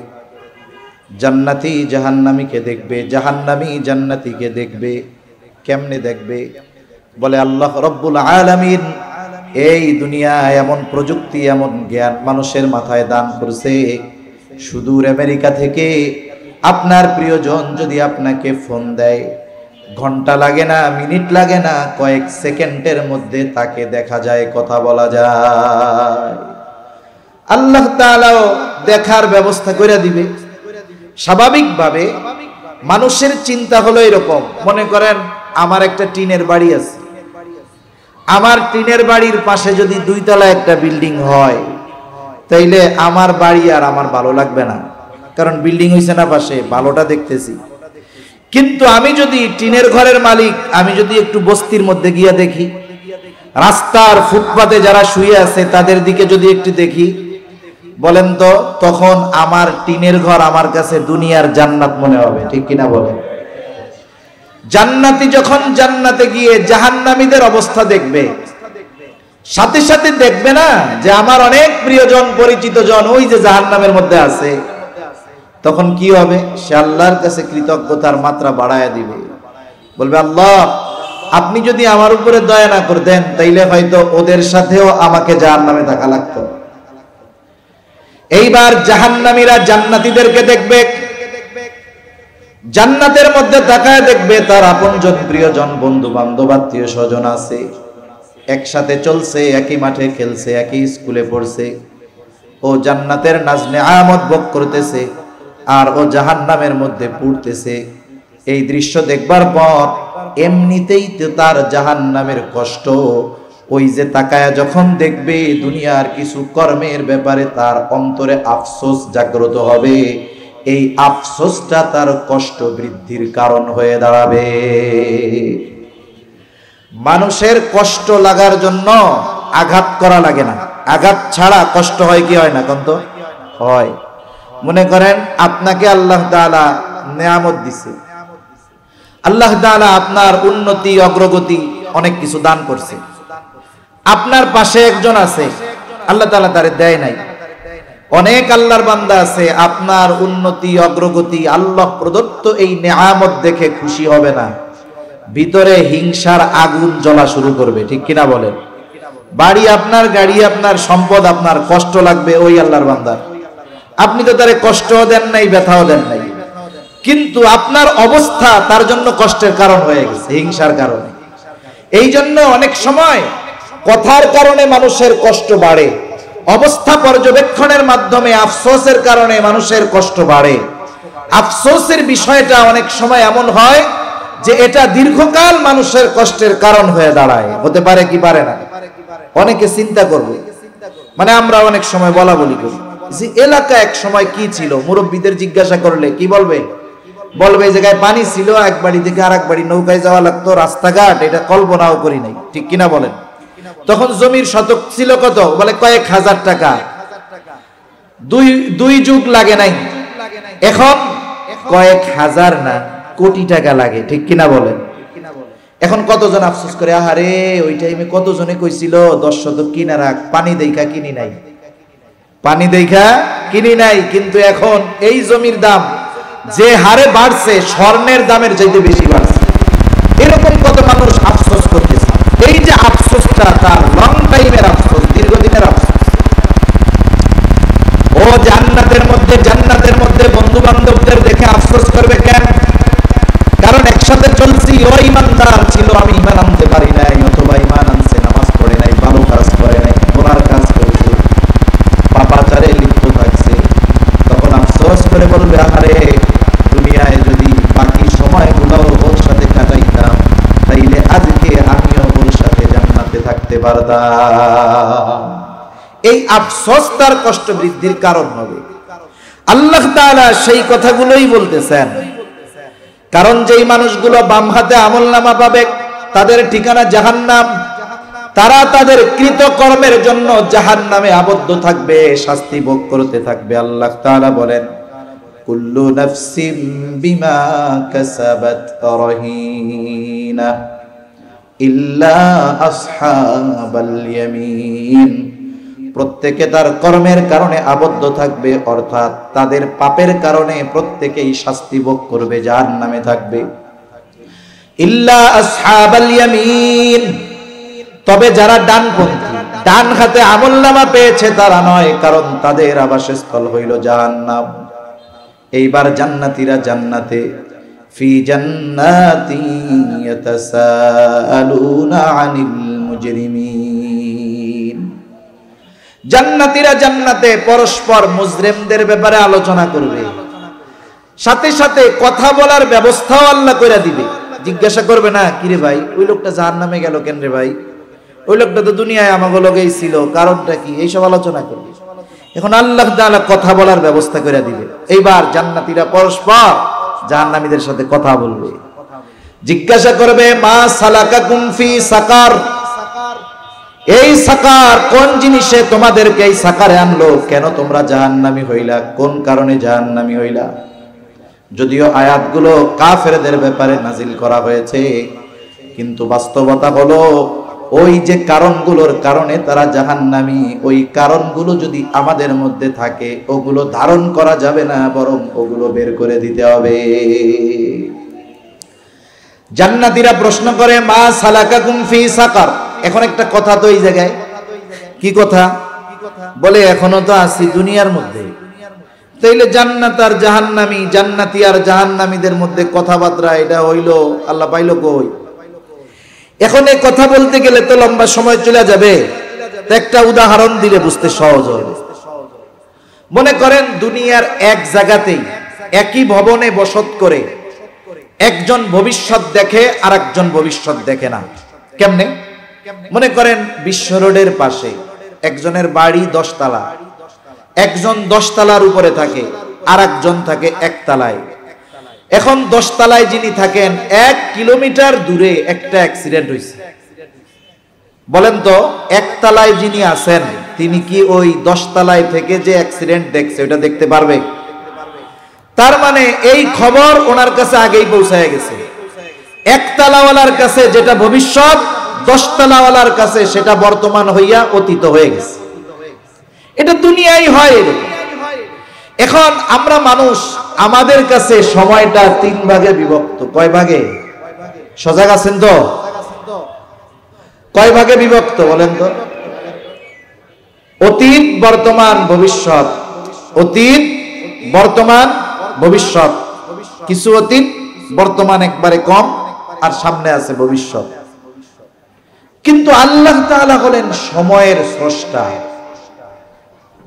Speaker 1: জান্নাতি জাহান্নামীকে দেখবে, জাহান্নামী জান্নাতীকে দেখবে। কেমনে দেখবে? বলে আল্লাহ রাব্বুল আলামিন এই দুনিয়ায় এমন প্রযুক্তি, এমন জ্ঞান মানুষের মাথায় দান করছে, সুদূর আমেরিকা থেকে আপনার প্রিয়জন যদি আপনাকে ফোন দেয়, ঘন্টা লাগে না, মিনিট লাগে না, কয়েক সেকেন্ডের মধ্যে তাকে দেখা যায়, কথা বলা যায়। আল্লাহ তাআলাও দেখার ব্যবস্থা করে দিবে। স্বাভাবিকভাবে মানুষের চিন্তা হলো এরকম, মনে করেন আমার একটা টিনের বাড়ি আছে, আমার টিনের বাড়ির পাশে যদি 2 তলা একটা বিল্ডিং হয়, তাইলে আমার বাড়ি আর আমার ভালো লাগবে না, কারণ বিল্ডিং হইছে না পাশে, ভালোটা দেখতেছি। কিন্তু আমি যদি টিনের ঘরের মালিক, আমি যদি একটু বস্তির মধ্যে গিয়া দেখি, রাস্তার ফুটপাতে যারা শুয়ে আছে তাদের দিকে যদি একটু দেখি, বলেন তো তখন আমার টিনের ঘর আমার কাছে দুনিয়ার জান্নাত মনে হবে, ঠিক কিনা বলেন? জান্নাতি যখন জান্নাতে গিয়ে জাহান্নামীদের অবস্থা দেখবে, সাথে সাথে দেখবে না যে আমার অনেক প্রিয়জন, পরিচিত জন ওই যে জাহান্নামের মধ্যে আছে, তখন কি হবে? সে আল্লাহর কাছে কৃতজ্ঞতার মাত্রা বাড়ায়া দিবে, বলবে আল্লাহ আপনি যদি আমার উপরে দয়া না করতেন তাইলে হয়তো ওদের সাথেও আমাকে জাহান্নামে থাকা লাগতো। এইবার জাহান্নামীরা জান্নাতীদেরকে দেখবে, জান্নাতের মধ্যে তাকায় দেখবে তার আপনজন, প্রিয়জন, বন্ধু বান্ধব, আত্মীয় স্বজন আছে, একসাথে চলছে, একই মাঠে খেলছে, একই স্কুলে পড়ছে। ও জান্নাতের নাজ নেয়ামত ভোগ করতেছে আর ও জাহান্নামের মধ্যে পড়তেছে। এই দৃশ্য দেখবার পর এমনিতেই তো তার জাহান্নামের কষ্ট ওই যে তাকায়া যখন দেখবে দুনিয়ার কিছু কর্মের ব্যাপারে তার অন্তরে আফসোস জাগ্রত হবে, এই আফসোসটা তার কষ্ট বৃদ্ধির কারণ হয়ে দাঁড়াবে। মানুষের কষ্ট লাগার জন্য আঘাত করা লাগে না, আঘাত ছাড়া কষ্ট হয় কি হয় না? কন্ত হয়। মনে করেন আপনাকে আল্লাহ তাআলা নেয়ামত দিছে, আল্লাহ তাআলা আপনার উন্নতি অগ্রগতি অনেক কিছু দান করছে। আপনার পাশে একজন আছে, আল্লাহ তাআলা তারে দেয় নাই। অনেক আল্লাহর বান্দা আছে, আপনার উন্নতি অগ্রগতি আল্লাহ প্রদত্ত এই নেয়ামত দেখে খুশি হবে না, ভিতরে হিংসার আগুন জ্বলা শুরু করবে। ঠিক কিনা বলেন? বাড়ি আপনার, গাড়ি আপনার, সম্পদ আপনার, কষ্ট লাগবে ওই আল্লাহর বান্দার। আপনি তো তারে কষ্টও দেন নাই, ব্যথাও দেন নাই, কিন্তু আপনার অবস্থা তার জন্য কষ্টের কারণ হয়ে গেছে, হিংসার কারণে। এই জন্য অনেক সময় কথার কারণে মানুষের কষ্ট বাড়ে, অবস্থা পর্যবেক্ষণের মাধ্যমে আফসোসের কারণে মানুষের কষ্ট বাড়ে। আফসোসের বিষয়টা অনেক সময় এমন হয় যে এটা দীর্ঘকাল মানুষের কষ্টের কারণ হয়ে দাঁড়ায়। হতে পারে কি পারে না? অনেকে চিন্তা করবে, মানে আমরা অনেক সময় বলা বলি করি যে এলাকা এক সময় কি ছিল, মুরব্বীদের জিজ্ঞাসা করলে কি বলবে? বলবে এই জায়গায় পানি ছিল, এক বাড়ি থেকে আরেক বাড়ি নৌকায় যাওয়া লাগতো, রাস্তাঘাট এটা কল্পনাও করি নাই। ঠিক কিনা বলেন? তখন জমির শতক ছিল কত? বলে কয়েক হাজার টাকা, দুই যুগ লাগে নাই। এখন কয়েক হাজার না, কোটি টাকা লাগে। ঠিক কিনা বলেন? এখন কতজন আফসোস করে, আহারে ওই টাইমে কতজনে কইছিল 10 শতক কিনা রাখ, পানি দেখা কিনি নাই, পানি দেখা কিনি নাই। কিন্তু এখন এই জমির দাম যে হারে বাড়ছে, স্বর্ণের দামের চাইতে বেশি বাড়ছে। এরকম কত মানুষ আফসোস করতেছে। এই যে আফসোসটা তার লং টাইমের আফসোস, দীর্ঘদিনের আফসোস। ও জান্নাতের মধ্যে বন্ধু বান্ধবদের দেখে আফসোস করবে কেন? কারণ একসাথে চলছি, ও ইমানদার ছিল, আমি ইমান আনতে পারি নাই, অথবা ইমান আনছে, নামাজ পড়ে নাই, ভালো কাজ করে নাই, গুনার কাজ করেছে, পাপাচারে লিপ্ত থাকছে। তখন আফসোস করে বলবে, আহারে দুনিয়ায় যদি বাকি সময়গুলো ওর সাথে কাটাইতাম, তাইলে আজকে আমিও ওর সাথে জান্নাতে থাকতে পারতাম। এই আফসোস তার কষ্ট বৃদ্ধির কারণ হবে। আল্লাহ তাআলা সেই কথাগুলোই বলতেছেন। কারণ যেই মানুষগুলো বাম হাতে আমলনামা পাবে তাদের ঠিকানা জাহান্নাম, তারা তাদের কৃতকর্মের জন্য জাহান্নামে আবদ্ধ থাকবে, শাস্তি ভোগ করতে থাকবে। আল্লাহ তাআলা বলেন, কুল্লু নাফসিম বিমা কাসাবাত রহিনা ইল্লা আসহাবাল ইয়ামিন। প্রত্যেকে তার কর্মের কারণে আবদ্ধ থাকবে, অর্থাৎ তাদের পাপের কারণে প্রত্যেকেই শাস্তি ভোগ করবে, জাহান্নামে থাকবে। ইল্লা আসহাবাল ইয়ামিন, তবে যারা ডানপন্থী, ডান হাতে আমলনামা পেয়েছে তারা নয়, কারণ তাদের আবাসস্থল হইল জাহান্নাম। এইবার জান্নাতীরা জান্নাতে, ফি জান্নাতি ইয়াতাসাআলুনা আনিল মুজরিমিন। জান্নাতীরা জান্নাতে পরস্পর মুজরিমদের ব্যাপারে আলোচনা করবে, সাথে সাথে কথা বলার ব্যবস্থাও আল্লাহ কইরা দিবে। জিজ্ঞাসা করবে না, কিরে ভাই ওই লোকটা জাহান্নামে গেল কেন রে ভাই, ওই লোকটা তো দুনিয়ায় আমাগো লগেই ছিল, কারণটা কি, এইসব আলোচনা করবে। এখন আল্লাহ তাআলা কথা বলার ব্যবস্থা করে দিবে। এইবার জান্নাতীরা পরস্পর জাহান্নামীদের সাথে কথা বলবে, জিজ্ঞাসা করবে, মা সালাকাকুম ফি সাকার, এই সাকার কোন জিনিসে তোমাদেরকে এই সাকারে আনলো, কেন তোমরা জাহান্নামী হইলা, কোন কারণে জাহান্নামী হইলা। যদিও আয়াতগুলো কাফেরদের ব্যাপারে নাজিল করা হয়েছে, কিন্তু বাস্তবতা হলো ওই যে কারণগুলোর কারণে তারা জাহান্নামী, ওই কারণগুলো যদি আমাদের মধ্যে থাকে ওগুলো ধারণ করা যাবে না, বরং ওগুলো বের করে দিতে হবে। জান্নাতীরা প্রশ্ন করে, মা সালাকাকুম ফি সাকার। এখন একটা কথা তো এই জায়গায়, কি কথা বলে, এখনো তো আছি দুনিয়ার মধ্যে, তাইলে জান্নাত আর জাহান্নামী, জান্নাতী আর জাহান্নামীদের মধ্যে কথাবার্তা এটা হইলো, আল্লাহ পাইলো কই? এখন এই কথা বলতে গেলে তো লম্বা সময় চলে যাবে, একটা উদাহরণ দিলে বুঝতে সহজ হবে। মনে করেন দুনিয়ার এক জায়গাতেই একই ভবনে বসত করে একজন ভবিষ্যৎ দেখে আর একজন ভবিষ্যৎ দেখে না। কেমনে? মনে করেন বিশ্ব রোডের পাশে একজনের বাড়ি 10 তলা, একজন 10 তলার উপরে থাকে, আর একজন থাকে 1 তলায়। এখন 10 তলায় যিনি থাকেন 1 কিলোমিটার দূরে একটা অ্যাক্সিডেন্ট হয়েছে। বলেন তো 1 তলায় যিনি আছেন তিনি কি ওই 10 তলায় থেকে যে অ্যাক্সিডেন্ট দেখছে ওটা দেখতে পারবে? তার মানে এই খবর ওনার কাছে আগেই পৌঁছায় গেছে। 1 তলাওয়ালার কাছে যেটা ভবিষ্যৎ, 10 তলাওয়ালার কাছে সেটা বর্তমান হইয়া অতীত হয়ে গেছে। এটা দুনিয়ায় হয় এরকম। এখন আমরা মানুষ, আমাদের কাছে সময়টা 3 ভাগে বিভক্ত। কয় ভাগে? সজাগ আছেন তো? কয় ভাগে বিভক্ত বলেন তো? অতীত, বর্তমান, ভবিষ্যৎ। অতীত, বর্তমান, ভবিষ্যৎ। কিছু অতীত, বর্তমান একবারে কম, আর সামনে আছে ভবিষ্যৎ। কিন্তু আল্লাহ তাআলা হলেন সময়ের স্রষ্টা।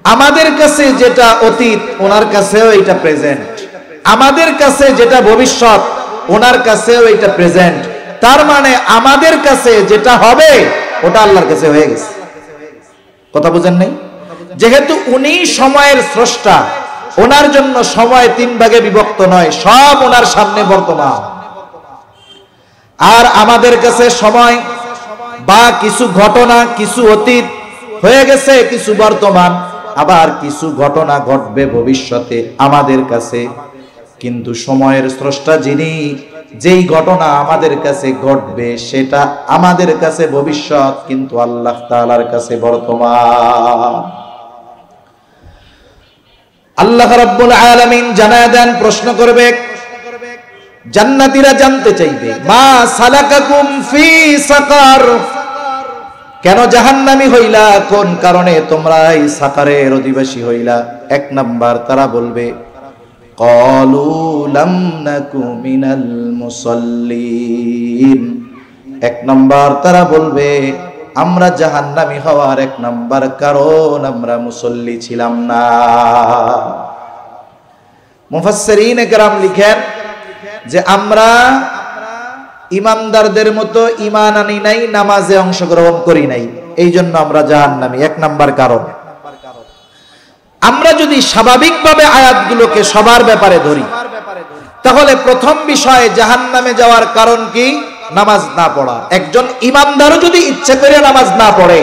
Speaker 1: আমাদের কাছে যেটা অতীত ওনার কাছেও এটা প্রেজেন্ট, আমাদের কাছে যেটা ভবিষ্যৎ ওনার কাছেও এটা প্রেজেন্ট। তার মানে আমাদের কাছে যেটা হবে ওটা আল্লাহর কাছে হয়ে গেছে। কথা বুঝেন নাই? যেহেতু উনি সময়ের স্রষ্টা, ওনার জন্য সময় 3 ভাগে বিভক্ত নয়, সব ওনার সামনে বর্তমান। আর আমাদের কাছে সময় বা কিছু ঘটনা, কিছু অতীত হয়ে গেছে, কিছু বর্তমান, আবার কিছু ঘটনা ঘটবে ভবিষ্যতে আমাদের কাছে। কিন্তু সময়ের স্রষ্টা যিনি, যেই ঘটনা আমাদের কাছে ঘটবে সেটা আমাদের কাছে ভবিষ্যৎ, কিন্তু আল্লাহ তাআলার কাছে বর্তমান। আল্লাহ রাব্বুল আলামিন জানায় দেন, প্রশ্ন করবে, জান্নাতীরা জানতে চাইবে, মা সালাকাকুম ফি সাকার, কেন জাহান্নামী হইলা, কোন কারণে তোমরা এই সাকারের অধিবাসী হইলা? 1 নাম্বার তারা বলবে, ক্বালু লাম নাকু মিনাল মুসাল্লিন। 1 নাম্বার তারা বলবে, আমরা জাহান্নামী হওয়ার 1 নাম্বার কারণ আমরা মুসল্লি ছিলাম না। মুফাসসিরিনে কেরাম লিখেন যে আমরা ইমানদারদের মতো ঈমান আনি নাই, নামাজে অংশগ্রহণ করি নাই, এই জন্য আমরা জাহান্নামী। 1 নাম্বার কারণ। আমরা যদি স্বাভাবিকভাবে আয়াতগুলোকে সবার ব্যাপারে ধরি, তাহলে প্রথম বিষয় জাহান্নামে যাওয়ার কারণ কি? নামাজ না পড়া। একজন ইমানদারও যদি ইচ্ছে করে নামাজ না পড়ে,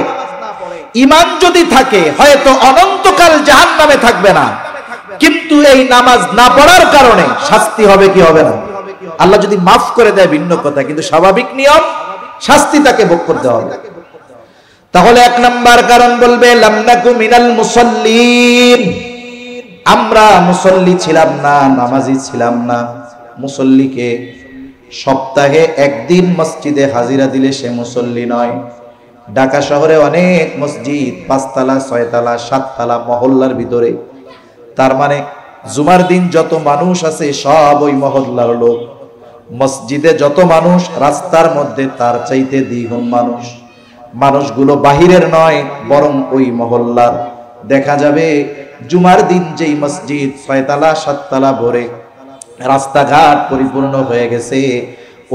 Speaker 1: ঈমান যদি থাকে, হয়তো অনন্তকাল জাহান্নামে থাকবে না, কিন্তু এই নামাজ না পড়ার কারণে শাস্তি হবে কি হবে না? আল্লাহ যদি মাফ করে দেয় ভিন্ন কথা, কিন্তু স্বাভাবিক নিয়ম শাস্তি তাকে ভোগ করতে হবে। তাহলে 1 নাম্বার কারণ বলবে, লাম নাকু মিনাল মুসাল্লিন, আমরা মুসল্লি ছিলাম না, নামাজি ছিলাম না। মুসল্লিকে সপ্তাহে 1 দিন মসজিদে হাজিরা দিলে সে মুসল্লি নয়। ঢাকা শহরে অনেক মসজিদ 5 তলা, 6 তলা, 7 তলা মহল্লার ভিতরে। তার মানে জুমার দিন যত মানুষ আছে সব ওই মহল্লার লোক। মসজিদে যত মানুষ, রাস্তার মধ্যে তার চাইতে দ্বিগুণ মানুষ। মানুষগুলো বাহিরের নয়, বরং ওই মহল্লার। দেখা যাবে জুমার দিন যেই মসজিদ 6 তলা 7 তলা ভরে, রাস্তাঘাট পরিপূর্ণ হয়ে গেছে,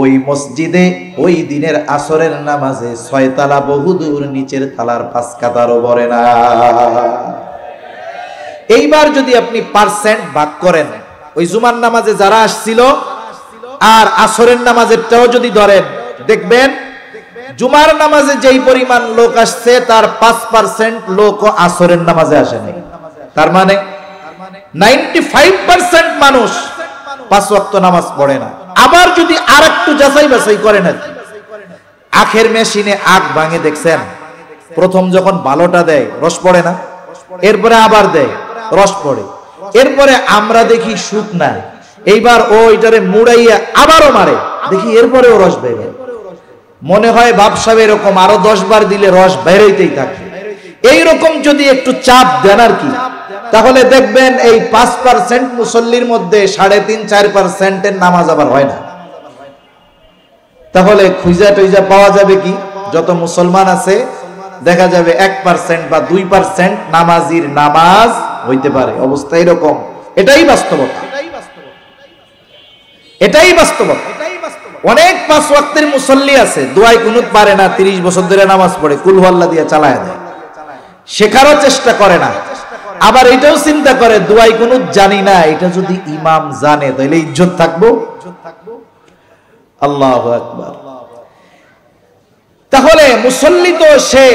Speaker 1: ওই মসজিদে ওই দিনের আসরের নামাজে 6 তলা বহুদূর নিচের তালার 5 কাতারও ভরে না। এইবার যদি আপনি পার্সেন্ট ভাগ করেন, ওই জুমার নামাজে যারা আসছিল আর আসরের নামাজেরটাও যদি ধরেন, দেখবেন জুমার নামাজে যেই পরিমাণ লোক আসছে তার 5% লোক আসরের নামাজে আসে নাই। তার মানে 95% মানুষ 5 ওয়াক্ত নামাজ পড়ে না। আবার যদি আরেকটু যাচাই বাছাই করেন, আখের মেশিনে আখ ভাঙে দেখছেন, প্রথম যখন ভালোটা দেয় রস পড়ে না, এরপরে আবার দেয় রস পড়ে, এরপরে আমরা দেখি সুখ না, এইবার ও এটারে মুড়াইয়া আবারও মারে, দেখি এরপরেও রস বের হয়। মনে হয় ভাবসাব এরকম আরো 10 বার দিলে রস বেরোইতেই থাকে। এইরকম যদি একটু চাপ দেন আর কি, তাহলে দেখবেন এই 5% মুসল্লির মধ্যে 3.5-4% এর নামাজ আবার হয় না। তাহলে খুঁজা টুইজা পাওয়া যাবে কি, যত মুসলমান আছে দেখা যাবে 1% বা 2% নামাজির নামাজ হইতে পারে। অবস্থা এরকম। এটাই বাস্তবতা, এটাই বাস্তবতা। অনেক পাঁচ ওয়াক্তের মুসল্লি আছে, দোয়াই কুনুত পারে না, 30 বছর ধরে নামাজ পড়ে, কুল হুয়াল্লাহ দিয়ে চালায় দেয়, শেখারও চেষ্টা করে না। আবার এটাও চিন্তা করে দোয়াই কুনুত জানি না, এটা যদি ইমাম জানে তাহলে ইজ্জত থাকবো। আল্লাহু আকবার। তাহলে মুসল্লি তো সে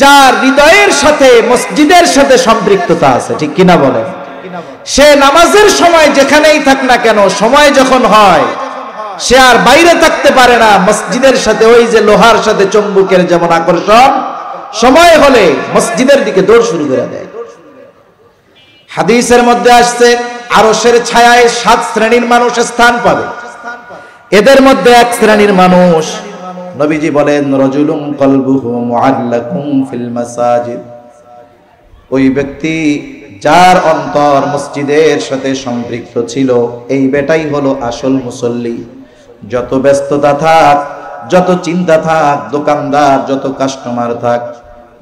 Speaker 1: যার হৃদয়ের সাথে মসজিদের সাথে সম্পৃক্ততা আছে, ঠিক কিনা বলেন? সে নামাজের সময় যেখানেই থাক না কেন, সময় যখন হয় সে আর বাইরে থাকতে পারে না, মসজিদের সাথে ওই যে লোহার সাথে চুম্বকের যেমন আকর্ষণ, সময় হলে মসজিদের দিকে দৌড় শুরু করে দেয়। হাদিসের মধ্যে আসছে আরশের ছায়ায় 7 শ্রেণীর মানুষ স্থান পাবে। এদের মধ্যে এক শ্রেণীর মানুষ, নবীজি বলেন, রাজুলুন কলবুহু মুআল্লাকুম ফিল মাসাজিদ, ওই ব্যক্তি যার অন্তর মসজিদের সাথে সম্পৃক্ত ছিল, এই বেটাই হলো আসল মুসল্লি। যত ব্যস্ততা থাক, যত চিন্তা থাক, দোকানদার যত কাস্টমার থাক,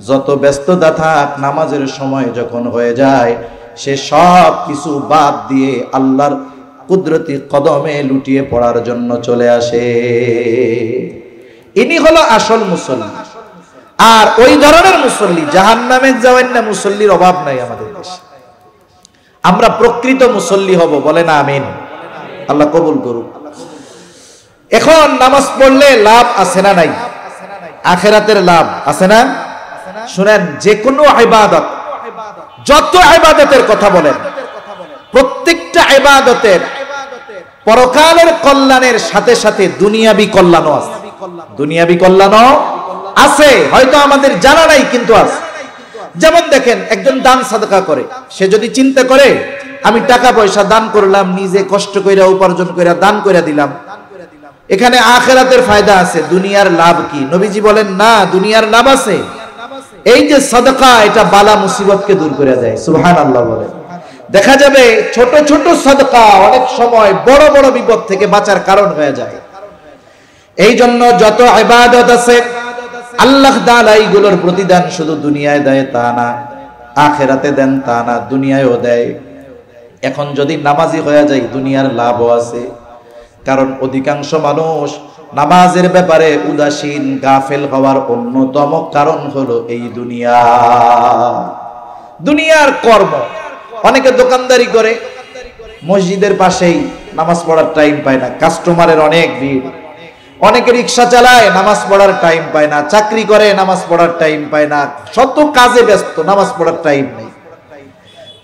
Speaker 1: যত ব্যস্ততা থাক, নামাজের সময় যখন হয়ে যায় সে সব কিছু বাদ দিয়ে আল্লাহর কুদরতি কদমে লুটিয়ে পড়ার জন্য চলে আসে। ইনি হলো আসল মুসল্লি। আর ওই ধরনের মুসল্লি, জাহান্নামে যাওয়ার না মুসল্লির অভাব নাই আমাদের দেশে। আমরা প্রকৃত মুসল্লি হব, বলে না আমিন। আল্লাহ কবুল করুক। এখন নামাজ পড়লে লাভ আছে না নাই? আখিরাতের লাভ আছে না? শুনেন, যে কোনো ইবাদত, যত ইবাদতের কথা বলেন, প্রত্যেকটা ইবাদতের পরকালের কল্যাণের সাথে সাথে দুনিয়াবি কল্যাণও আছে। দুনিয়াবি কল্যাণও আছে, হয়তো আমাদের জানা নাই, কিন্তু আছে। যেমন দেখেন, একজন দান সাদকা করে, সে যদি চিন্তা করে আমি টাকা পয়সা দান করলাম, নিজে কষ্ট কইরা উপার্জন কইরা দান কইরা দিলাম, এখানে আখিরাতের ফায়দা আছে, দুনিয়ার লাভ কি? নবীজি বলেন না, দুনিয়ার লাভ আছে। এই যে সাদকা, এটা বালা মুসিবতকে দূর করে দেয়। সুবহানাল্লাহ বলেন। দেখা যাবে ছোট ছোট সাদকা অনেক সময় বড় বড় বিপদ থেকে বাঁচার কারণ হয়ে যায়। এই জন্য যত ইবাদত আছে আল্লাহ তাআলা এইগুলোর প্রতিদান শুধু দুনিয়ায় দেয় তা না, আখিরাতে দেন তা না, দুনিয়ায়ও দেয়। এখন যদি নামাজি হয়ে যায় দুনিয়ার লাভও আছে, কারণ অধিকাংশ মানুষ নামাজের ব্যাপারে উদাসীন, গাফেল হওয়ার অন্যতম কারণ হলো এই দুনিয়া, দুনিয়ার কর্ম। অনেকে দোকানদারি করে, মসজিদের পাশেই, নামাজ পড়ার টাইম পায় না, কাস্টমারের অনেক ভিড়। অনেকে রিক্সা চালায়, নামাজ পড়ার টাইম পায় না, চাকরি করে, নামাজ পড়ার টাইম পায় না, শত কাজে ব্যস্ত, নামাজ পড়ার টাইম নেই।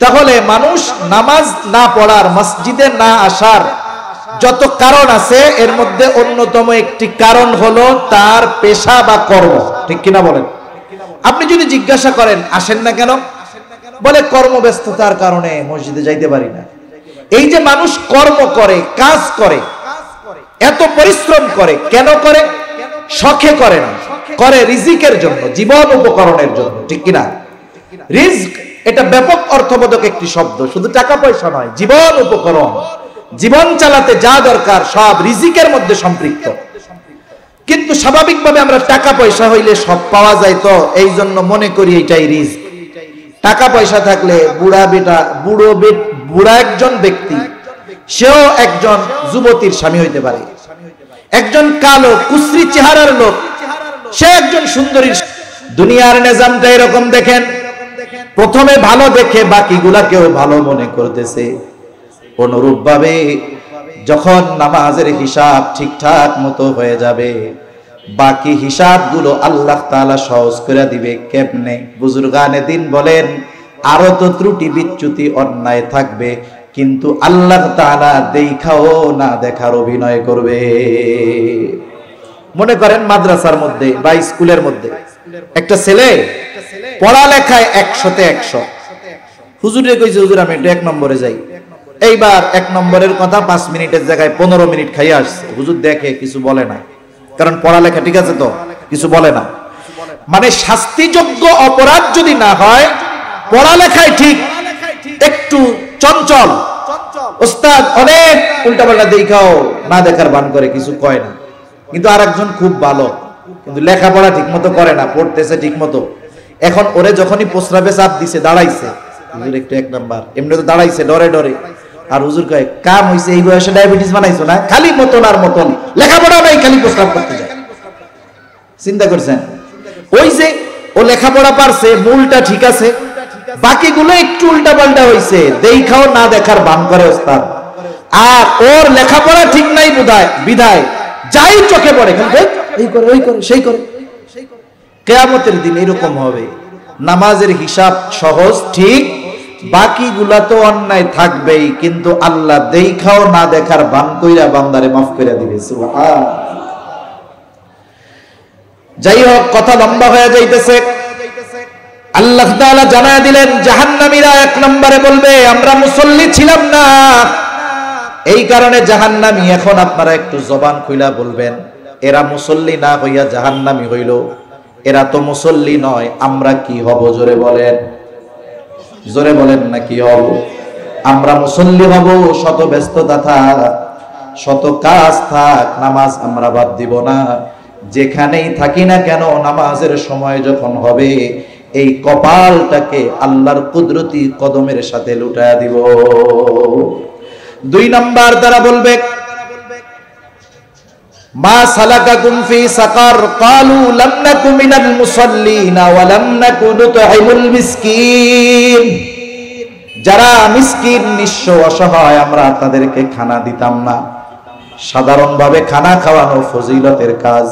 Speaker 1: তাহলে মানুষ নামাজ না পড়ার, মসজিদে না আসার যত কারণ আছে, এর মধ্যে অন্যতম একটি কারণ হলো তার পেশা বা কর্ম, ঠিক কিনা বলেন? আপনি যদি জিজ্ঞাসা করেন আসেন না কেন, বলে কর্মব্যস্ততার কারণে মসজিদে যাইতে পারি না। এই যে মানুষ কর্ম করে, কাজ করে, এত পরিশ্রম করে, কেন করে? শখে করে না, করে রিজিকের জন্য, জীবন উপকরণের জন্য, ঠিক কিনা? রিজক এটা ব্যাপক অর্থবোধক একটি শব্দ, শুধু টাকা পয়সা নয়, জীবন উপকরণ, জীবন চালাতে যা দরকার সব রিজিকের মধ্যে সম্পৃক্ত। কিন্তু স্বাভাবিকভাবে আমরা টাকা পয়সা হইলে সব পাওয়া যায়, তো এই জন্য মনে করি এটাই রিজক। টাকা পয়সা থাকলে বুড়া একজন ব্যক্তি, সেও একজন যুবতীর স্বামী হইতে পারে। একজন কালো কুশ্রী চেহারার লোক, সে একজন সুন্দরী। দুনিয়ার নিজামটা এরকম। দেখেন, প্রথমে ভালো দেখে বাকিগুলাকেও ভালো মনে করতেছে। অনুরূপ ভাবে যখন নামাজের হিসাব ঠিকঠাক মতো হয়ে যাবে, বাকি হিসাবগুলো আল্লাহ তাআলা সহজ করে দিবে। কেমনে? বুজুর্গানে দিন বলেন, আরো তো ত্রুটি বিচ্যুতি অন্যায় থাকবে, কিন্তু আল্লাহ তাআলা দেখাও না দেখার অভিনয় করবে। মনে করেন মাদ্রাসার মধ্যে বা স্কুলের মধ্যে একটা ছেলে পড়ালেখায় 100-তে 100, হুজুরে কইছে হুজুর আমি একটু 1 নম্বরে যাই, এইবার 1 নম্বরের কথা 5 মিনিটের জায়গায় 15 মিনিট খাইয়ে আসছে। হুজুর দেখে কিছু বলে না, কারণ পড়ালেখা ঠিক আছে তো, কিছু বলে না। মানে শাস্তিযোগ্য অপরাধ যদি না হয়, পড়ালেখায় ঠিক, একটু চঞ্চল, ওস্তাদ অনেক উল্টাপাল্টা দেখাও না দেখার ভান করে, কিছু কয় না। কিন্তু আরেকজন খুব ভালো, কিন্তু লেখাপড়া ঠিক মতো করে না, পড়তেছে ঠিক মতো। এখন ওরে যখনই প্রস্রাবে চাপ দিছে, দাঁড়াইছে, হুজুর একটু 1 নাম্বার, এমনি তো দাঁড়াইছে ডরে ডরে, আর হুজুর কয় কাম হইছে এই বয়সে ডায়াবেটিস বানাইছো না, খালি মতন আর মতন, লেখাপড়া নাই, খালি প্রস্তাব করতে যায়। চিন্তা করছেন, ওই যে ও লেখাপড়া পারছে, মূলটা ঠিক আছে, বাকিগুলো একটু উল্টা পাল্টা হইছে, দেখাও না দেখার ভান করে ওস্তাদ। আর ওর লেখাপড়া ঠিক নাই বিধায় যাই চোখে পড়ে এই করে ওই করে সেই করে। কিয়ামতের দিন এরকম হবে, নামাজের হিসাব সহজ ঠিক, বাকিগুলা তো অন্যায় থাকবেই, কিন্তু আল্লাহ দেখাও না দেখার ভান কইরা বান্দারে মাফ করে দিবে। সুবহানাল্লাহ। যাই হোক, কথা লম্বা হয়ে যাইতেছে। আল্লাহ তাআলা জানায় দিলেন জাহান্নামীরা এক নম্বরে বলবে আমরা মুসল্লি ছিলাম না, এই কারণে জাহান্নামী। এখন আপনারা একটু জবান খুইলা বলবেন, এরা মুসল্লি না হইয়া জাহান্নামী হইল, এরা তো মুসল্লি নয়, আমরা কি হব? জোরে বলেন, জোরে বলেন না কি হব? আমরা মুসল্লি হব। শত ব্যস্ততা থাক, শত কাজ থাক, নামাজ আমরা বাদ দিব না। যেখানেই থাকি না কেন, নামাজের সময় যখন হবে এই কপালটাকে আল্লাহর কুদরতি কদমের সাথে লুটায়া দিব। দুই নাম্বার তারা বলবে মা সালাকাকুম ফি সাকার ক্বালু লাম নাকু মিনাল মুসাল্লিনা ওয়া লাম নাকু নুতঈমুল মিসকিন। যারা মিসকিন, নিঃস্ব, অসহায়, আমরা তাদেরকে খানা দিতাম না। সাধারণভাবে খানা খাওয়ানো ফজিলতের কাজ।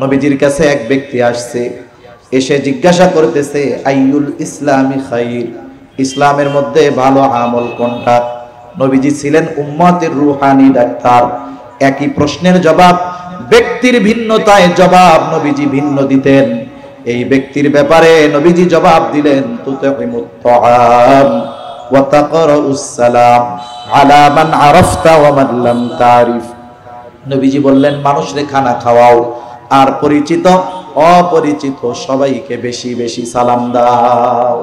Speaker 1: নবীজির কাছে এক ব্যক্তি আসছে, এসে জিজ্ঞাসা করতেছে আইয়ুল ইসলামি খাইর, ইসলামের মধ্যে ভালো আমল কোনটা? নবীজি ছিলেন উম্মতের রুহানি ডাক্তার। একই প্রশ্নের জবাব, ব্যক্তির ভিন্নতায় জবাব নবীজি ভিন্ন দিতেন। এই ব্যক্তির ব্যাপারে নবীজি জবাব দিলেন তুতঈমুত তাআম ওয়া তাকরাউস সালাম আলা মান আরাফতা ওয়া মান লাম তারিফ। নবীজি বললেন মানুষরে খানা খাওয়াও, আর পরিচিত অপরিচিত সবাইকে বেশি বেশি সালাম দাও।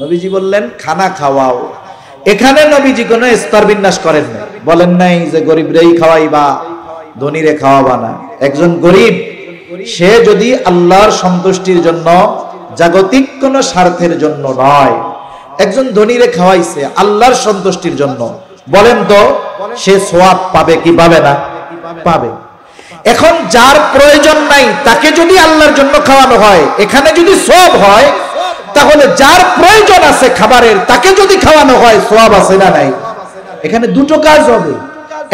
Speaker 1: নবীজি বললেন খানা খাওয়াও। এখানে নবীজি কোনো স্তর বিন্যাস করেন না, বলেন নাই যে গরিবরেই খাওয়াইবা, ধনীরে খাওয়াবা না। একজন গরিব, সে যদি আল্লাহর সন্তুষ্টির জন্য, জাগতিক কোন স্বার্থের জন্য নয়, একজন ধনীরে খাওয়াইছে আল্লাহর সন্তুষ্টির জন্য, বলেন তো সে সওয়াব পাবে কি পাবে না? পাবে। এখন যার প্রয়োজন নাই তাকে যদি আল্লাহর জন্য খাওয়ানো হয়, এখানে যদি সওয়াব হয়, তাহলে যার প্রয়োজন আছে খাবারের তাকে যদি খাওয়ানো হয় সওয়াব আছে না নাই? এখানে দুটো কাজ হবে,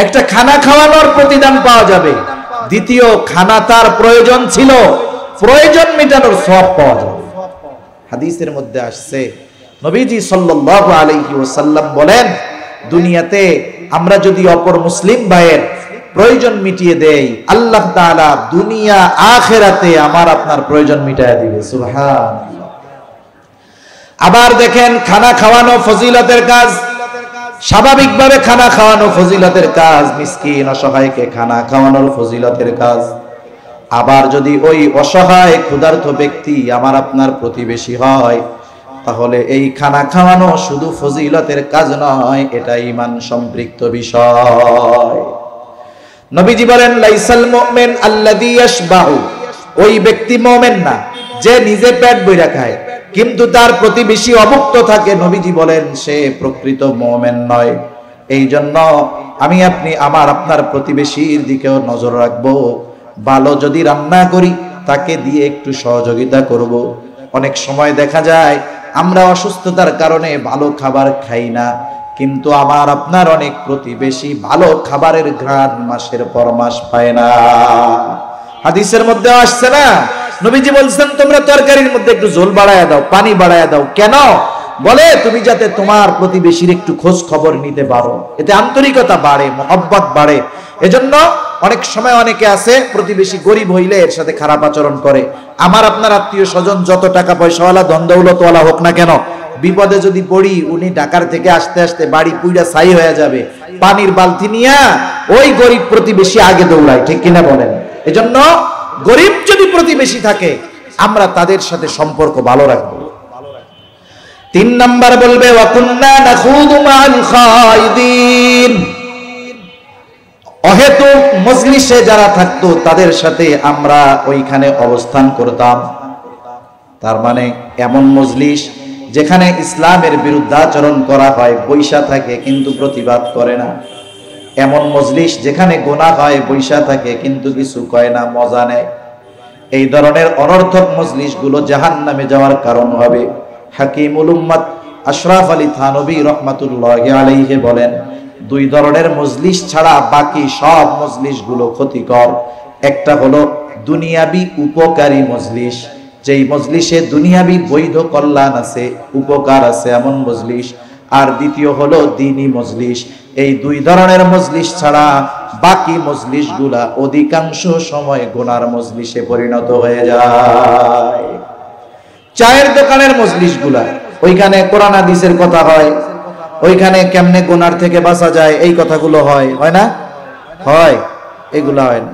Speaker 1: একটা খানা খাওয়ানোর প্রতিদান পাওয়া যাবে, দ্বিতীয় খানা তার প্রয়োজন ছিল, প্রয়োজন মেটানোর সওয়াব পাওয়া যাবে। হাদিসের মধ্যে আসছে নবীজি সাল্লাল্লাহু আলাইহি ওয়াসাল্লাম বলেন, দুনিয়াতে আমরা যদি অপর মুসলিম ভাইয়ের প্রয়োজন মিটিয়ে দেই, আল্লাহ তাআলা দুনিয়া আখিরাতে আমার আপনার প্রয়োজন মিটায়া দিবে। সুবহানাল্লাহ। আবার দেখেন, খানা খাওয়ানো ফজিলতের কাজ, স্বাভাবিকভাবে খানা খাওয়ানো ফজিলতের কাজ, মিসকিন অসহায়কে খানা খাওয়ানোর ফজিলতের কাজ। আবার যদি ওই অসহায় ক্ষুধার্ত ব্যক্তি আমার আপনার প্রতিবেশী হয়, তাহলে এই খানা খাওয়ানো শুধু ফজিলতের কাজ নয়, এটা ঈমান সম্পৃক্ত বিষয়। নবীজি বলেন লাইসাল মুমিন আল্লাযী ইয়াশবাউ, ওই ব্যক্তি মুমিন না যে নিজে পেট ভরে খায় কিন্তু তার প্রতিবেশী অভুক্ত থাকে। নবীজি বলেন সে প্রকৃত মুমিন নয়। এই জন্য আমি আপনি আমার আপনার প্রতিবেশীর দিকেও নজর রাখবো। ভালো যদি রান্না করি তাকে দিয়ে একটু সহযোগিতা করব। অনেক সময় দেখা যায় আমরা অসুস্থতার কারণে ভালো খাবার খাই না, কিন্তু আমার আপনার অনেক প্রতিবেশী ভালো খাবারের ঘ্রাণ মাসের পর মাস পায় না। হাদিসের মধ্যে আসছে না, নবীজি বলছেন তোমরা তরকারির মধ্যে একটু ঝোল বাড়ায়া দাও, পানি বাড়ায়া দাও। কেন? বলে তুমি যাতে তোমার প্রতিবেশীর একটু খোঁজ খবর নিতে পারো, এতে আন্তরিকতা বাড়ে, মহব্বত বাড়ে। এজন্য অনেক সময় অনেকে আছে প্রতিবেশী গরিব হইলে এর সাথে খারাপ আচরণ করে। আমার আপনার আত্মীয় স্বজন যত টাকা পয়সাওয়ালা ধন দৌলতওয়ালা হোক না কেন, বিপদে যদি পড়ি উনি ঢাকার থেকে আসতে আসতে বাড়ি পুইরা ছাই হয়ে যাবে, পানির বালতি নিয়ে ওই গরিব প্রতিবেশী আগে দৌড়ায়, ঠিক কিনা বলেন? এজন্য গরিব যদি প্রতিবেশী থাকে আমরা তাদের সাথে সম্পর্ক ভালো রাখবো। 3 নাম্বার বলবে ওয়া কুন্না নাখুদু মাআল খায়দিন, অহেতুক মজলিসে যারা থাকতো তাদের সাথে আমরা ওইখানে অবস্থান করতাম। তার মানে এমন মজলিস যেখানে ইসলামের বিরুদ্ধাচরণ করা হয় বৈশা থাকে কিন্তু প্রতিবাদ করে না, এমন মজলিস যেখানে গুনাহ হয় বৈশা থাকে কিন্তু কিছু কয় না, মজা নেয়, এই ধরনের অনর্থক মজলিসগুলো জাহান্নামে যাওয়ার কারণ হবে। হাকিমুল উম্মাত আশরাফ আলী থানভী রহমাতুল্লাহি আলাইহি বলেন, দুই ধরনের মজলিস ছাড়া বাকি সব মজলিসগুলো ক্ষতিকর। একটা হলো দুনিয়াবি উপকারী মজলিস, যেই মজলিসে দুনিয়াবি বৈধ কল্যাণ আছে, উপকার আছে এমন মজলিস। আর দ্বিতীয় হলো দ্বীনি মজলিস। এই দুই ধরনের মজলিস ছাড়া বাকি মজলিসগুলা অধিকাংশ সময় গুনার মজলিসে পরিণত হয়ে যায়। চায়ের দোকানের মজলিসগুলা, ওইখানে কোরআন হাদিসের কথা হয়, ওইখানে কেমনে গুনার থেকে বাঁচা যায় এই কথাগুলো হয়, হয় না? হয়, এগুলো হয় না।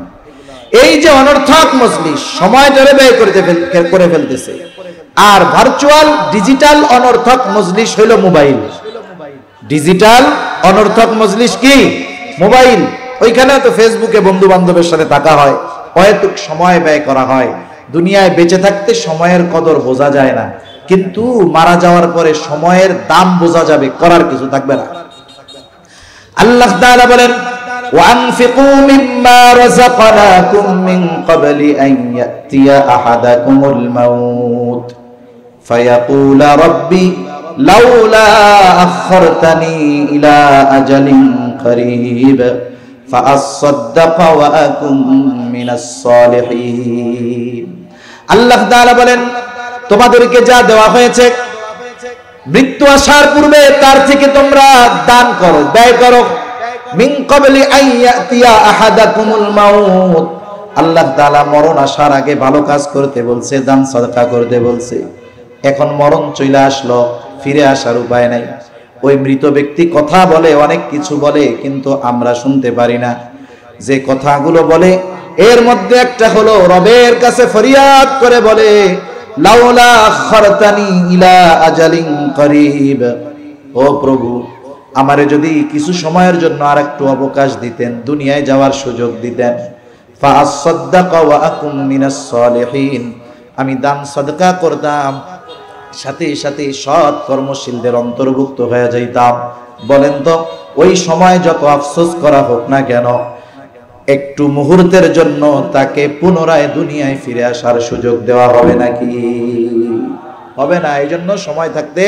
Speaker 1: এই যে অনর্থক মজলিস সময় ধরে ব্যয় করে ফেলতেছে। আর ভার্চুয়াল ডিজিটাল অনর্থক মজলিস হইল মোবাইল। ডিজিটাল অনর্থক মজলিস কি? মোবাইল। ওইখানে তো ফেসবুকে বন্ধু বান্ধবের সাথে থাকা হয়, অহেতুক সময় ব্যয় করা হয়। দুনিয়ায় বেঁচে থাকতে সময়ের কদর বোঝা যায় না, কিন্তু মারা যাওয়ার পরে সময়ের দাম বোঝা যাবে, করার কিছু থাকবে না। আল্লাহ তাআলা বলেন, وَأَنفِقُوا مِمَّا رَزَقْنَاكُم مِّن قَبْلِ أَن يَأْتِيَ أَحَدَكُمُ الْمَوْتُ فَيَقُولَ رَبِّي لَوْلَا أَخَّرْتَنِي إِلَى أَجَلٍ قَرِيبٍ فَأَصَّدَّقَ وَأَكُن مِّنَ الصَّالِحِينَ। আল্লাহ তাআলা বলেন, তোমাদেরকে যা দেওয়া হয়েছে মৃত্যু আসার পূর্বে তার থেকে তোমরা দান করো, ব্যয় করো। মিন ক্বাবলি আন ইয়াতিয়া আহাদাকুমুল মাউত, আল্লাহ তাআলা মরণ আসার আগে ভালো কাজ করতে বলছে, দান সাদকা করতে বলছে। এখন মরণ চলে আসলো, ফিরে আসার উপায় নাই। ওই মৃত ব্যক্তি কথা বলে, অনেক কিছু বলে, কিন্তু আমরা শুনতে পারি না। যে কথাগুলো বলে এর মধ্যে একটা হলো রবের কাছে ফরিয়াদ করে বলে, লাউলা আখরতানি ইলা আজালিন করিব, ও প্রভু আমারে যদি কিছু সময়ের জন্য আরেকটু অবকাশ দিতেন, দুনিয়ায় যাওয়ার সুযোগ দিতেন, ফাআসাদদাকা ওয়া আকুম মিনাস সালিহিন, আমি দান সাদকা করতাম, সাথে সাথে সৎ কর্মশীলদের অন্তর্ভুক্ত হয়ে যাইতাম। বলেন তো ওই সময় যত আফসোস করা হোক না কেন, একটু মুহূর্তের জন্য তাকে পুনরায় দুনিয়ায় ফিরে আসার সুযোগ দেওয়া হবে নাকি? হবে না। এই জন্য সময় থাকতে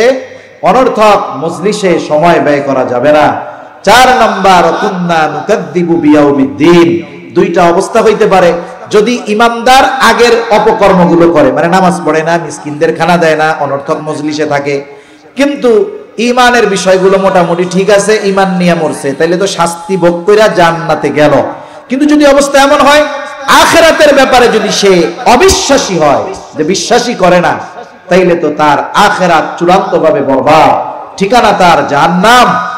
Speaker 1: অনর্থক মজলিসে সময় ব্যয় করা যাবে না। 4 নাম্বার, কুন্না নুকাদ্দিবু বিয়াউমিদ্দিন। দুইটা অবস্থা হইতে পারে। যদি ইমানদার আগের অপকর্মগুলো করে, মানে নামাজ পড়ে না, মিসকিনদের খানা দেয় না, অনর্থক মজলিসে থাকে, কিন্তু ইমানের বিষয়গুলো মোটামুটি ঠিক আছে, ইমান নিয়ে মরছে, তাইলে তো শাস্তি ভোগ কইরা জান্নাতে গেল। কিন্তু যদি অবস্থা এমন হয় আখিরাতের ব্যাপারে যদি সে অবিশ্বাসী হয়, যে বিশ্বাসই করে না, তাইলে তো তার আখিরাত চূড়ান্তভাবে বরবাদ, ঠিকানা তার জাহান্নাম।